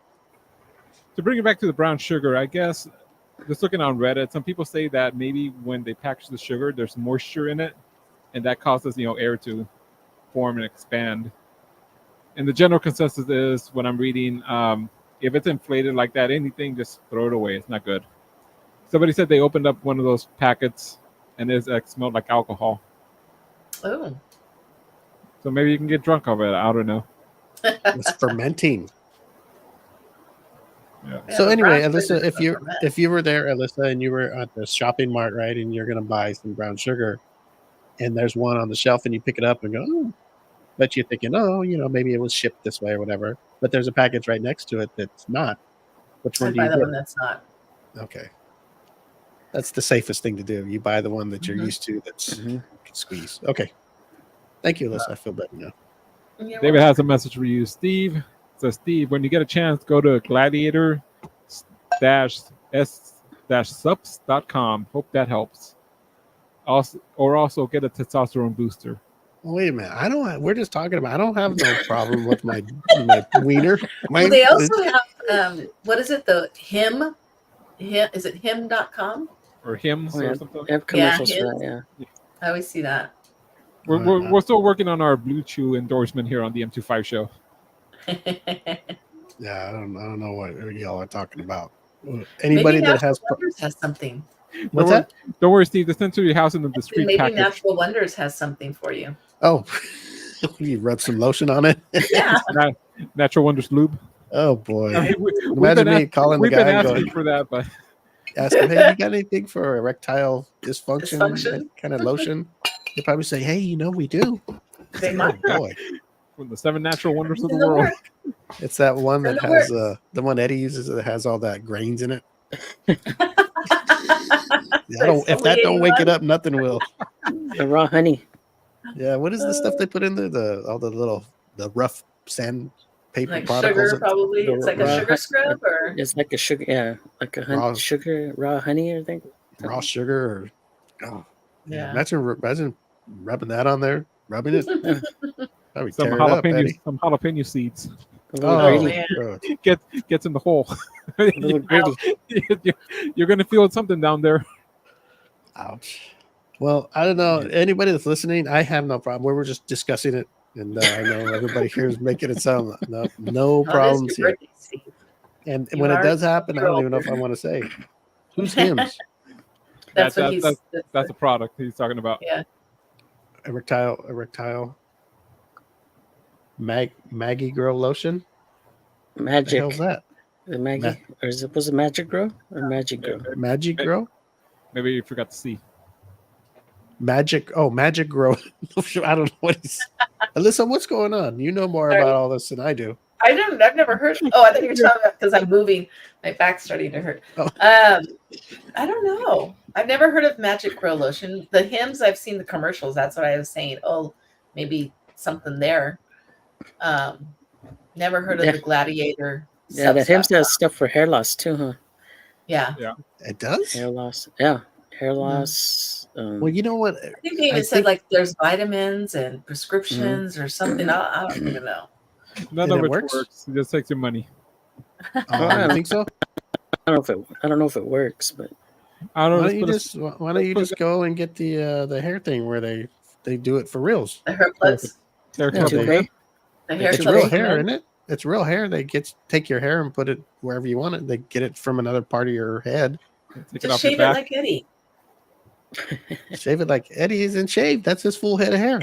To bring it back to the brown sugar, I guess just looking on Reddit, some people say that maybe when they package the sugar, there's moisture in it, and that causes air to form and expand. And the general consensus is, when I'm reading, if it's inflated like that, anything, just throw it away. It's not good. Somebody said they opened up one of those packets and it smelled like alcohol. Oh. So maybe you can get drunk over it. I don't know. It's fermenting. Yeah. So anyway, Alyssa, if you were there, Alyssa, and you were at the shopping mart, right, and you're going to buy some brown sugar, and there's one on the shelf, and you pick it up and go, oh, but you're thinking, oh, maybe it was shipped this way or whatever. But there's a package right next to it that's not. Which one I'd do you buy the get? one that's not. Okay, that's the safest thing to do. You buy the one that you're used to. That's you can squeeze. Okay, thank you, Alyssa. I feel better now. David has a message for you. Steve says, Steve, when you get a chance, go to gladiator-s-subs.com. Hope that helps. Also get a testosterone booster. Wait a minute. We're just talking about. I don't have no problem with my wiener. Well, they also have what is it? The him? Is it him.com? Or hymns or something? They have commercials Yeah, for that, yeah. I always see that. We're still working on our Blue Chew endorsement here on the M25 show. Yeah, I don't know what y'all are talking about. Anybody Maybe that Natural has Wonders has something. what's that? Don't worry, Steve. It's sent to your house in the discreet Maybe package. Natural Wonders has something for you. Oh, you rub some lotion on it. Yeah. Natural Wonders lube. Oh boy! I mean, Imagine me calling the we've been guy and asking going, for that, but ask him, "Hey, you got anything for erectile dysfunction? Dysfunction? Kind of lotion?" He'll probably say, "Hey, we do." They Oh might. boy, from the 7 natural wonders of In the the world. work. it's that one It's in that the has works. the one Eddie uses that has all that grains in it. It's I don't. If that don't wake it exfoliating up, nothing will. The raw honey. Yeah, what is the stuff they put in there? The rough sandpaper like particles. sugar, probably. The It's like a raw sugar scrub, or It's like a sugar, yeah, like a Raw- sugar, raw honey, I think. raw sugar. Or, oh, yeah. Imagine rubbing that on there, rubbing it. Probably Some tear it up, Eddie. jalapeno seeds. A little Oh, gritty. man. gross. Gets in the hole. A little gritty. You're gonna feel something down there. Ouch. Well, I don't know. Anybody that's listening, I have no problem. We were just discussing it, and I know everybody here is making it sound no Oh, it is problems your here. birthday, Steve. And You when it are does happen, I don't even know if older. I want to say who's hymns. That's what he's. That's a product he's talking about. Yeah. Erectile. Magicgrow lotion. The Magic. hell's that? The Maggie. Or was it Magicgrow or Magicgrow? Magicgrow. Maybe you forgot to see. Magicgrow. I don't know what he's. Alyssa, what's going on? You know more Sorry. about all this than I do. I've never heard. Oh, I think you're talking about because I'm moving. My back's starting to hurt. Oh. I don't know. I've never heard of Magicgrow lotion. The hymns, I've seen the commercials. That's what I was saying. Oh, maybe something there. Never heard of the Gladiator. Yeah, that Hims has stuff for hair loss too, huh? Yeah. It does. Hair loss. Yeah, hair loss. Well, you know what? I think they even said like there's vitamins and prescriptions or something. I don't even know. None And of it it works? works. It just takes your money. Oh, you think so? I don't know if it works, but I don't Why know. don't you just go and get the hair thing where they do it for reals? The hair plugs. Hair yeah, club they- hair. The hair It's plugs. real hair, isn't it? It's real hair. They take your hair and put it wherever you want it. They get it from another part of your head. Take it Just off your shave it back. like Eddie. Shave it like Eddie isn't shaved. That's his full head of hair.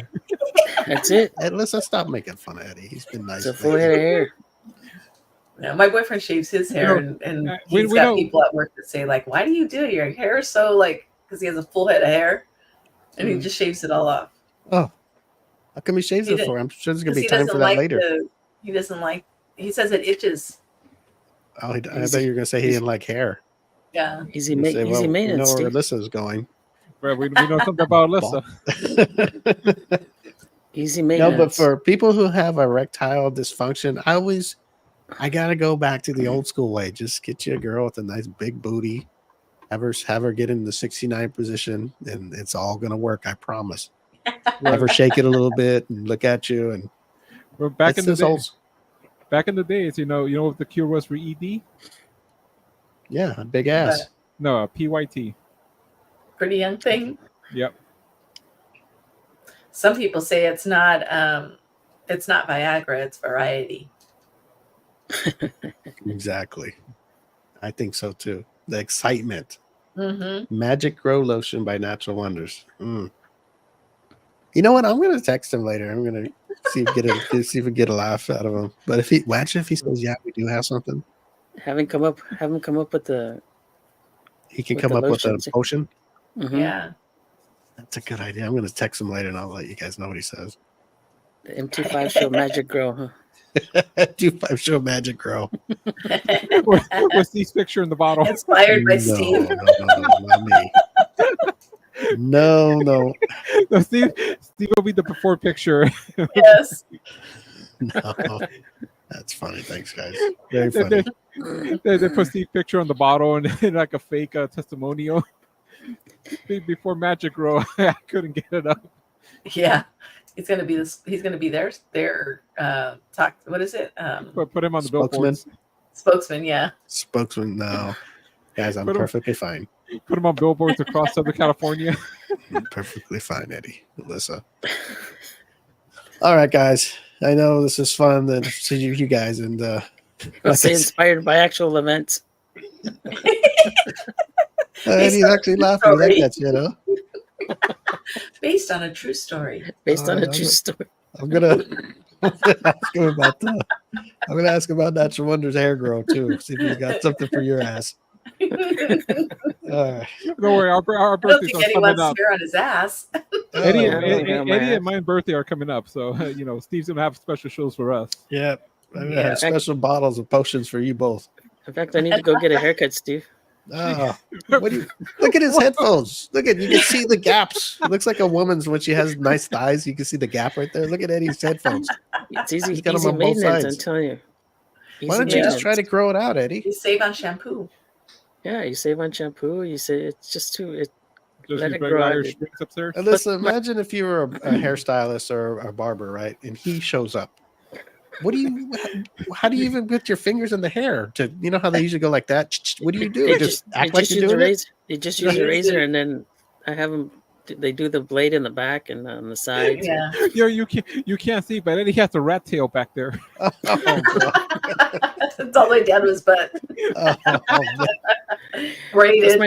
that's it. Hey, let's stop making fun of Eddie. He's been nice. It's a full head of hair. Yeah, my boyfriend shaves his hair, and we he's got don't- people at work that say like, "Why do you do it? Your hair is so like," because he has a full head of hair, and he just shaves it all off. Oh, how come he shaves He it did- for? I'm sure there's gonna 'Cause be time for that later. He doesn't like. He says it itches. I thought you were gonna say he didn't like hair. Yeah. Easy, You say, easy well, we maintenance. know where Steve. Alyssa's going. Right, we know something about Alyssa. Easy No, maintenance. but for people who have erectile dysfunction, I gotta go back to the old school way. Just get you a girl with a nice big booty, have her get in the 69 position, and it's all gonna work. I promise. Have her shake it a little bit and look at you, and Well, back it's in the this day, old, back in the days, you know what the cure was for ED? yeah, a big ass. No, PYT. Pretty young thing. Yep. Some people say it's not Viagra, it's variety. Exactly. I think so too. The excitement. Mm-hmm. Magicgrow lotion by Natural Wonders. Mm. You know what? I'm gonna text him later. I'm gonna see if we get a laugh out of him. But if he says, "Yeah, we do have something," Have him come up with the. he can With come the up with a lotions. potion. Mhm. Yeah. That's a good idea. I'm gonna text him later, and I'll let you guys know what he says. The M25 show Magicgrow, huh? Do 5 show Magicgrow. With Steve's picture in the bottle. Inspired by No, Steve. no, not me. No. No, Steve will be the before picture. Yes. No. That's funny. Thanks, guys. Very funny. They put Steve's picture on the bottle and like a fake testimonial. Before Magicgrow, I couldn't get it up. Yeah. He's gonna be their talk. What is it? Put him on the Spokesman. billboards. Spokesman. Yeah. Spokesman. No, guys, I'm Put him- perfectly fine. Put them on billboards across Southern California. Perfectly fine, Eddie. Alyssa. All right, guys. I know this is fun to see you guys, and Let's like say I said, inspired by actual events. Eddie's actually laughing. You like that shit, huh? Based on a true story. Based on a Alright, true story. I'm gonna ask him about I'm gonna ask him about Natural Wonders hair grow too. See if he's got something for your ass. All right. Don't worry, our I don't birthdays think are Eddie coming wants up. hair on his ass. Eddie, Oh, Eddie and my birthday are coming up, so Steve's gonna have special shows for us. yeah. I'm gonna Yeah. have special bottles of potions for you both. In fact, I need to go get a haircut, Steve. Oh, look at his headphones. Look at you can see the gaps. It looks like a woman's when she has nice thighs. You can see the gap right there. Look at Eddie's headphones. It's easy, He's got 'em easy on both maintenance, I'm sides. telling you. Why Easy don't you just try to maintenance. grow it out, Eddie? You save on shampoo. Yeah, you save on shampoo. You say it's just too. Just Let use it regular grow out. Irish Springs upstairs. Alyssa, imagine if you were a hairstylist or a barber, right? And he shows up. What do you? How do you even put your fingers in the hair? To how they usually go like that. What do you do? Just act like you're use a doing it. razor. They just use a razor, and then I have them. They do the blade in the back and on the sides. Yeah. You can't see, but Eddie has a rat tail back there. Oh, It's all the way down to his butt. man. Braided.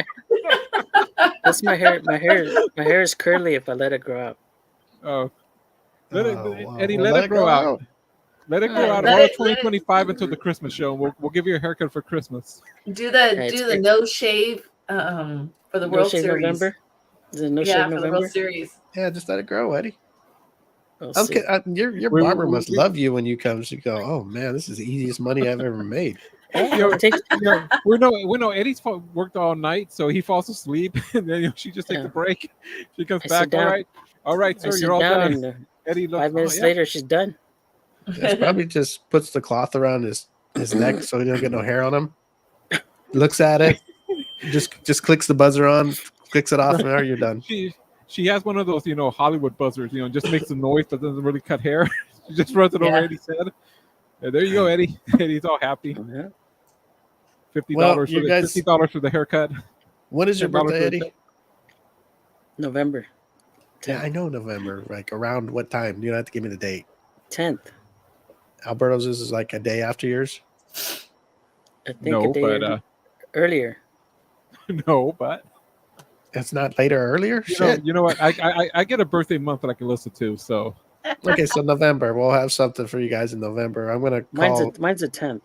That's my hair. My hair is curly if I let it grow out. Oh, Wow. Eddie, Well, let it grow out. Let it grow Yeah, out let all it- of 2025 until the Christmas show. We'll give you a haircut for Christmas. Do it's the great. no shave for the No World shave Series. November. Is it no Yeah, shave for the November? World Series. Yeah, just let it grow, Eddie. We'll I'm see. your We- barber we- must we- love you when you come. She go, oh man, this is the easiest money I've ever made. It takes- We know Eddie's worked all night, so he falls asleep, and then she just takes Yeah. a break. She comes I back. sit down. All right, I sir, sit you're all down, done. and Eddie looks 5 minutes yeah. later, she's done. It's probably just puts the cloth around his neck so he don't get no hair on him. Looks at it, just clicks the buzzer on, clicks it off, and now you're done. She has one of those Hollywood buzzers. Just makes a noise but doesn't really cut hair. She just runs it over Yeah. Eddie's head. And there you go, Eddie. Eddie's all happy. Yeah. $50 Well, for you the guys- $50 for the haircut. When is your $10 birthday, for the Eddie? cut. November Yeah, I know November. Like around what time? You don't have to give me the date. 10th. Alberto's is like a day after yours. I think No, a day but earlier. no, but It's not later or earlier. Shit. you know what? I get a birthday month that I can listen to. So Okay, so November. We'll have something for you guys in November. I'm gonna call. Mine's a 10th.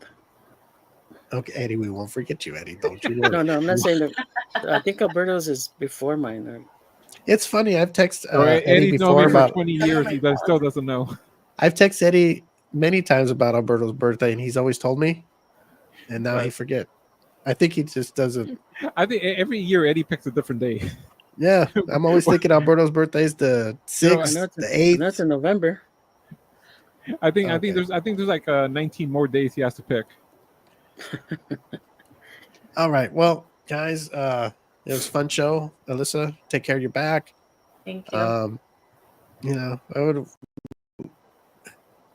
Okay, Eddie, we won't forget you, Eddie. Don't you worry. No, I'm not saying that. I think Alberto's is before mine. It's funny. I've texted Eddie Eddie's known before me for about. 20 years. He still doesn't know. I've texted Eddie many times about Alberto's birthday, and he's always told me, and now he Right. forget. I think he just doesn't. I think every year Eddie picks a different day. Yeah, I'm always thinking Alberto's birthday is the I know 6th, it's the I 8th. know it's in November. I think Okay. there's like 19 more days he has to pick. All right, well, guys, it was a fun show. Alyssa, take care of your back. Thank you. I would have,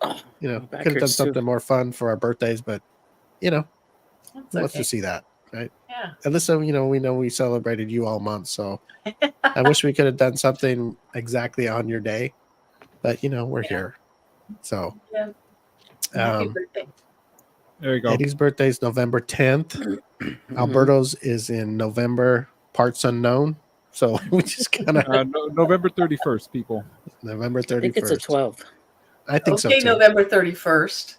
My back could have done hurts too. something more fun for our birthdays, but That's who wants okay. to see that, right? Yeah. Alyssa, we know we celebrated you all month, so I wish we could have done something exactly on your day, but we're here. So, Yeah. Happy um, birthday. There you go. Eddie's birthday is November 10th. Alberto's is in November, parts unknown. So we just kind of November 31st, people. November I 31st. think it's a 12th. I think so Okay, too. November 31st.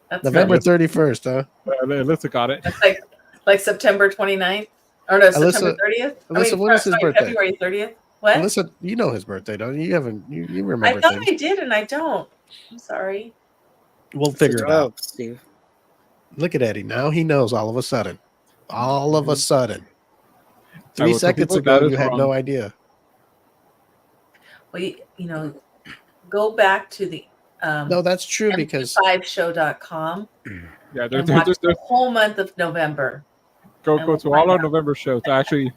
That's November nice. 31st, huh? Alyssa got it. That's like September 29th. Or no, Alyssa- September 30th? Alyssa, when is his birthday? February 30th. What? Listen, you know his birthday, don't you? You haven't. You I remember thought things. I did and I don't. I'm sorry. We'll It's a figure it out. 12th, Steve. Look at Eddie. Now he knows all of a sudden. All of a sudden. I 3 will tell seconds people ago, that is you had wrong. no idea. Well, go back to the No, that's true because M25show.com Yeah, and watch the whole month of November. go we'll to find all our out. November shows. Actually,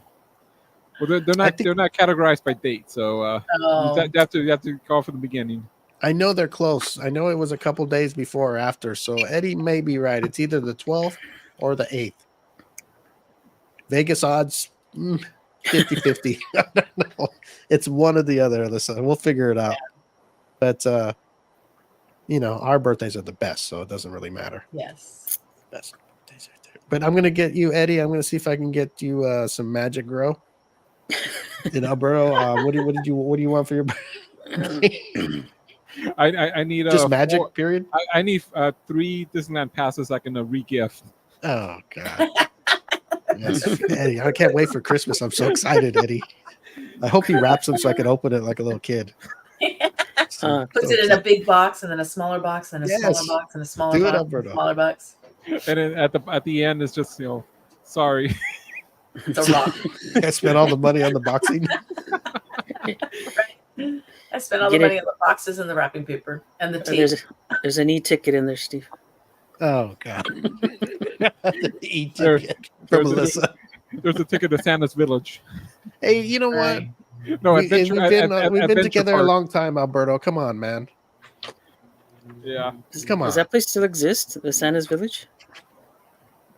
well, they're I think- not categorized by date, so Oh, you have to call from the beginning. I know they're close. I know it was a couple days before or after. So Eddie may be right. It's either the 12th or the 8th. Vegas odds, 50-50. I don't know. It's one or the other, Alyssa. We'll figure it out. But our birthdays are the best, so it doesn't really matter. Yes. Best birthdays right there. But I'm gonna get you, Eddie. I'm gonna see if I can get you some Magicgrow. Alberto, what do you want for your birthday? I need Just magic, period. I need 3 Disneyland passes I can re-gift. Oh God. Yes, Eddie, I can't wait for Christmas. I'm so excited, Eddie. I hope he wraps them so I can open it like a little kid. Puts it in a big box and then a smaller box and a smaller box and a smaller box and a smaller box. And then at the end it's just sorry. It's a rock. I spent all the money on the boxing. Right. I spent all the money on the boxes and the wrapping paper and the tape. There's an e-ticket in there, Steve. Oh God. The e-ticket from Melissa. There's a ticket to Santa's Village. Hey, you know what? No, we've been together a long time, Alberto. Come on, man. Yeah. Come on. Does that place still exist? The Santa's Village?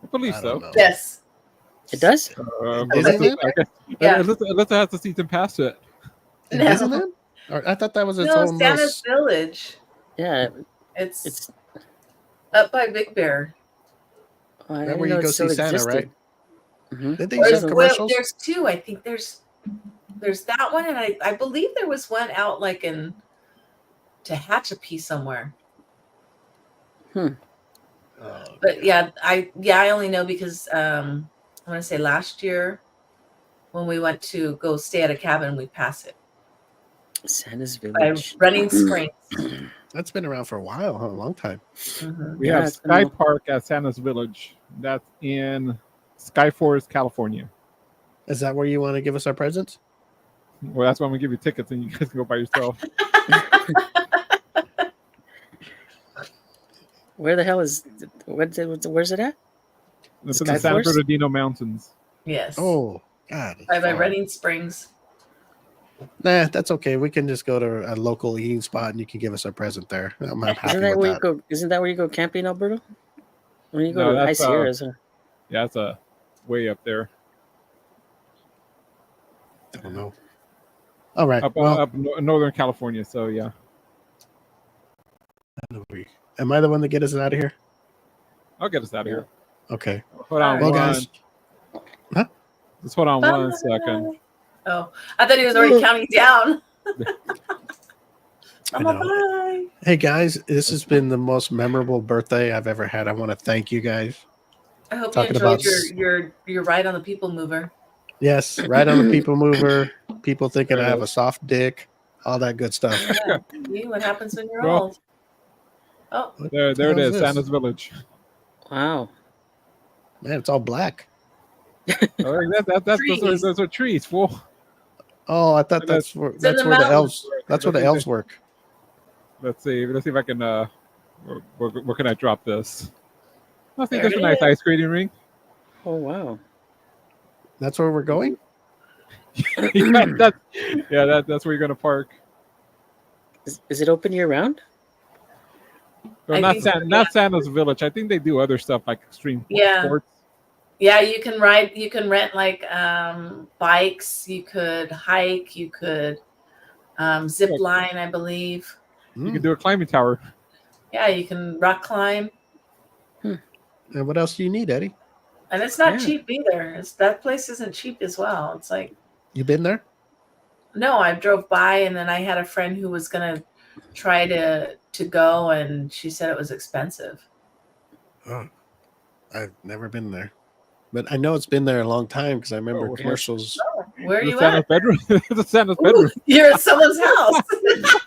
I believe so. Yes. It does? Alyssa has to see them pass it. Isn't it? Or I thought that was its own. Santa's Village. Yeah. It's up by Big Bear. That where you go see Santa, right? Mm-hmm. Did they have commercials? There's 2. I think there's that one, and I believe there was one out like in Tehachapi somewhere. But yeah, I only know because I want to say last year when we went to go stay at a cabin, we passed it. Santa's Village. By Running Springs. That's been around for a while, a long time. Mm-hmm. We have Sky Park at Santa's Village. That's in Sky Forest, California. Is that where you want to give us our presents? Well, that's why I'm gonna give you tickets, and you guys can go by yourself. Where the hell is? Where's it at? It's in the San Bernardino Mountains. Yes. Oh God. By Running Springs. Nah, that's okay. We can just go to a local eating spot, and you can give us our present there. I'm happy Isn't that with where that. you go? Isn't that where you go camping, Alberto? When you go No, to High that's, Sierras? Yeah, it's way up there. I don't know. All right. Up Northern California. So yeah. Am I the one to get us out of here? I'll get us out of here. Okay. Hold on, well, guys. Huh? Just hold on 1 second. Oh, I thought he was already counting down. Bye. Hey guys, this has been the most memorable birthday I've ever had. I want to thank you guys. I hope you enjoyed your ride on the People Mover. Yes, right on the People Mover. People thinking I have a soft dick, all that good stuff. Yeah. What happens when you're old? Oh, there it is, Santa's Village. Wow, man, it's all black. Those are trees, fool. Oh, I thought that's where the elves. That's where the elves work. Let's see if I can. Where can I drop this? I think there's a nice ice skating rink. Oh wow, that's where we're going. That's where you're gonna park. Is it open year round? Well, not Santa's Village. I think they do other stuff like extreme sports. Yeah, you can ride. You can rent like bikes. You could hike. You could zip line, I believe. You can do a climbing tower. Yeah, you can rock climb. And what else do you need, Eddie? And it's not cheap either. That place isn't cheap as well. It's like, you been there? No, I drove by, and then I had a friend who was gonna try to go, and she said it was expensive. Oh, I've never been there, but I know it's been there a long time because I remember commercials. Oh, where are you at? Bedroom. The Santa's bedroom. You're at someone's house.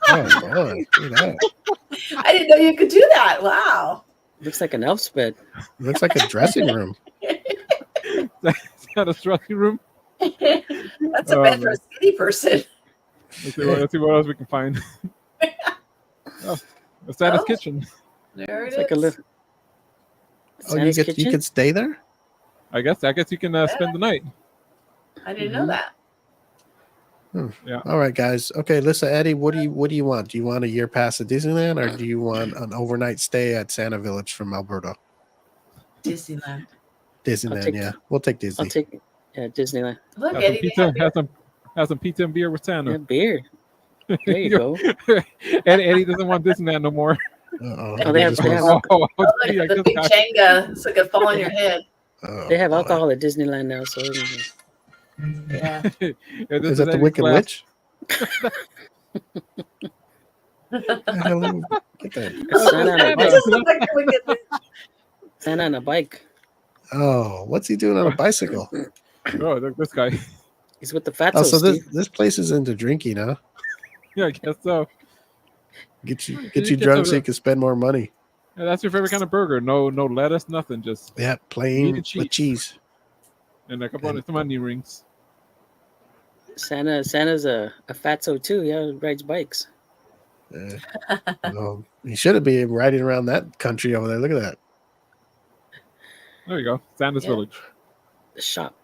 Oh boy, look at that. I didn't know you could do that. Wow. Looks like an elf's bed. Looks like a dressing room. Santa's dressing room. That's a bed for a skinny person. Let's see what else we can find. Santa's kitchen. There it it's is. Like a little. Santa's you could stay there. I guess you can spend the night. I didn't know that. Yeah. All right, guys. Okay, listen, Eddie. What do you want? Do you want a year pass at Disneyland, or do you want an overnight stay at Santa Village from Alberto? Disneyland. Disneyland, yeah. We'll take Disney. at Disneyland. Look, Have some Eddie, they pizza. have Have some pizza and beer with Yeah, Santa. beer. There you go. Eddie doesn't want Disneyland no more. Oh, they have look, the big Jenga, so it could fall on your head. they have alcohol at Disneyland now, so Yeah. Is that the Wicked Witch? Get that. Santa on a It bike. just looked like the Wicked Witch. Santa on a bike. Oh, what's he doing on a bicycle? Oh, look, this guy. He's with the fatso. Oh, so Steve. this place is into drinking, huh? Yeah, I guess so. Get you Get drunk some- so you can spend more money. Yeah, that's your favorite kind of burger. No lettuce, nothing. Just Yeah, Meat plain and with cheese. and a couple of some onion rings. Santa's a fatso too. Yeah, rides bikes. Well, he shouldn't be riding around that country over there. Look at that. There you go. Santa's Yeah. Village. The shop.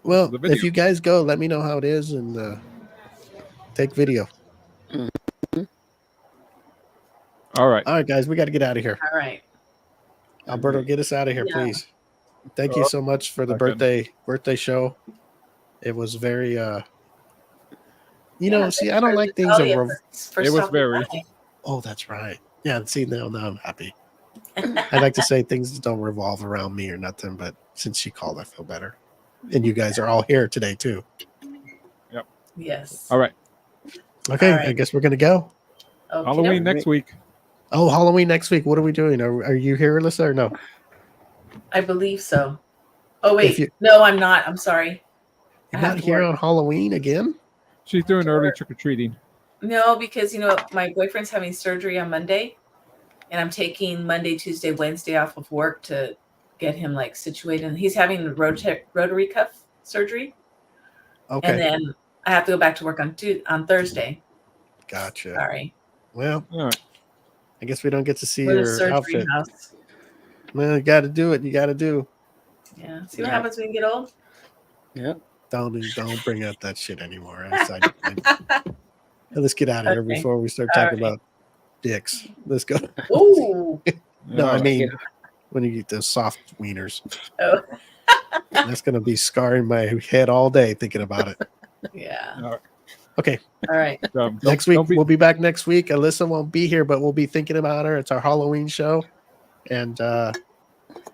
Well, The video. if you guys go, let me know how it is and take video. All right. All right, guys, we got to get out of here. All right. Alberto, get us out of here, Yeah. please. Thank you so much for the Okay. birthday show. It was very Yeah, see, thanks I don't for like the- things oh, that yeah, were for It was stopping very- by. oh, that's right. Yeah, see now I'm happy. I like to say things that don't revolve around me or nothing, but since she called, I feel better. And you guys are all here today too. Yes. All right. Okay, All right. I guess we're gonna go. Okey-doke. Halloween next week. Oh, Halloween next week. What are we doing? Are you here, Alyssa, or no? I believe so. Oh If wait, you- no, I'm not. I'm sorry. You're I have not to here work. on Halloween again? She's doing early trick or treating. No, because my boyfriend's having surgery on Monday, and I'm taking Monday, Tuesday, Wednesday off of work to get him like situated. He's having rotary cuff surgery, Okay, and then I have to go back to work on Thursday. gotcha. Sorry, Well, All right. I guess we don't get to see we're the your surgery outfit. house. Well, you got to do it. You got to do. Yeah. See what Yeah. happens when you get old. Yep. Don't bring up that shit anymore. Let's get out of here Okay. before we start All talking right. about dicks. Let's go. Ooh. No, All I right. mean when you get those soft wieners. Oh. That's gonna be scarring my head all day thinking about it. Yeah. Okay, All right. next week we'll be back next week. Alyssa won't be here, but we'll be thinking about her. It's our Halloween show, and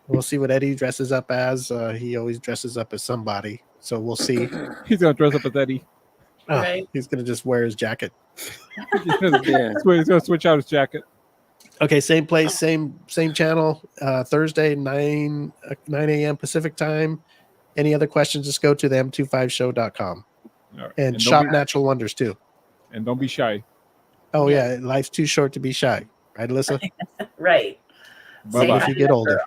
we'll see what Eddie dresses up as. He always dresses up as somebody, so we'll see. He's gonna dress up as Eddie. Oh, Right. He's gonna just wear his jacket. He's gonna Yeah. switch out his jacket. Okay, same place, same channel. Thursday, 9 a.m. Pacific time. Any other questions? Just go to the m25show.com All right. and don't shop be- Natural Wonders too. And don't be shy. Oh Yeah. yeah, life's too short to be shy, right, Alyssa? Right. Bye Even bye. if you get older.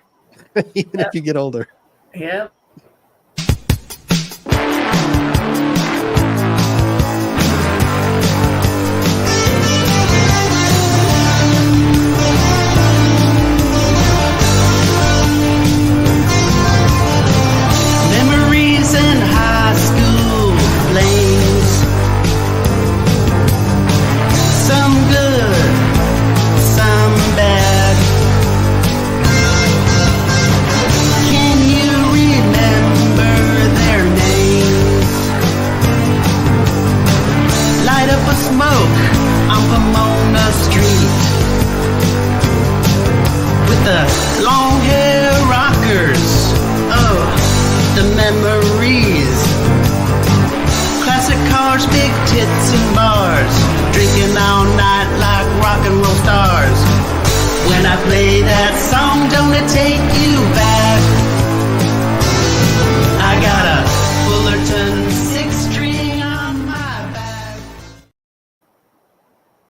Even if you get older. Yep. Memories in high school flames. Some good, some bad. Can you remember their names? Light up a smoke on Pomona Street with the long hair rockers. Oh, the memories. Classic cars, big tits and bars. Drinking all night like rock and roll stars. When I play that song, don't it take you back? I got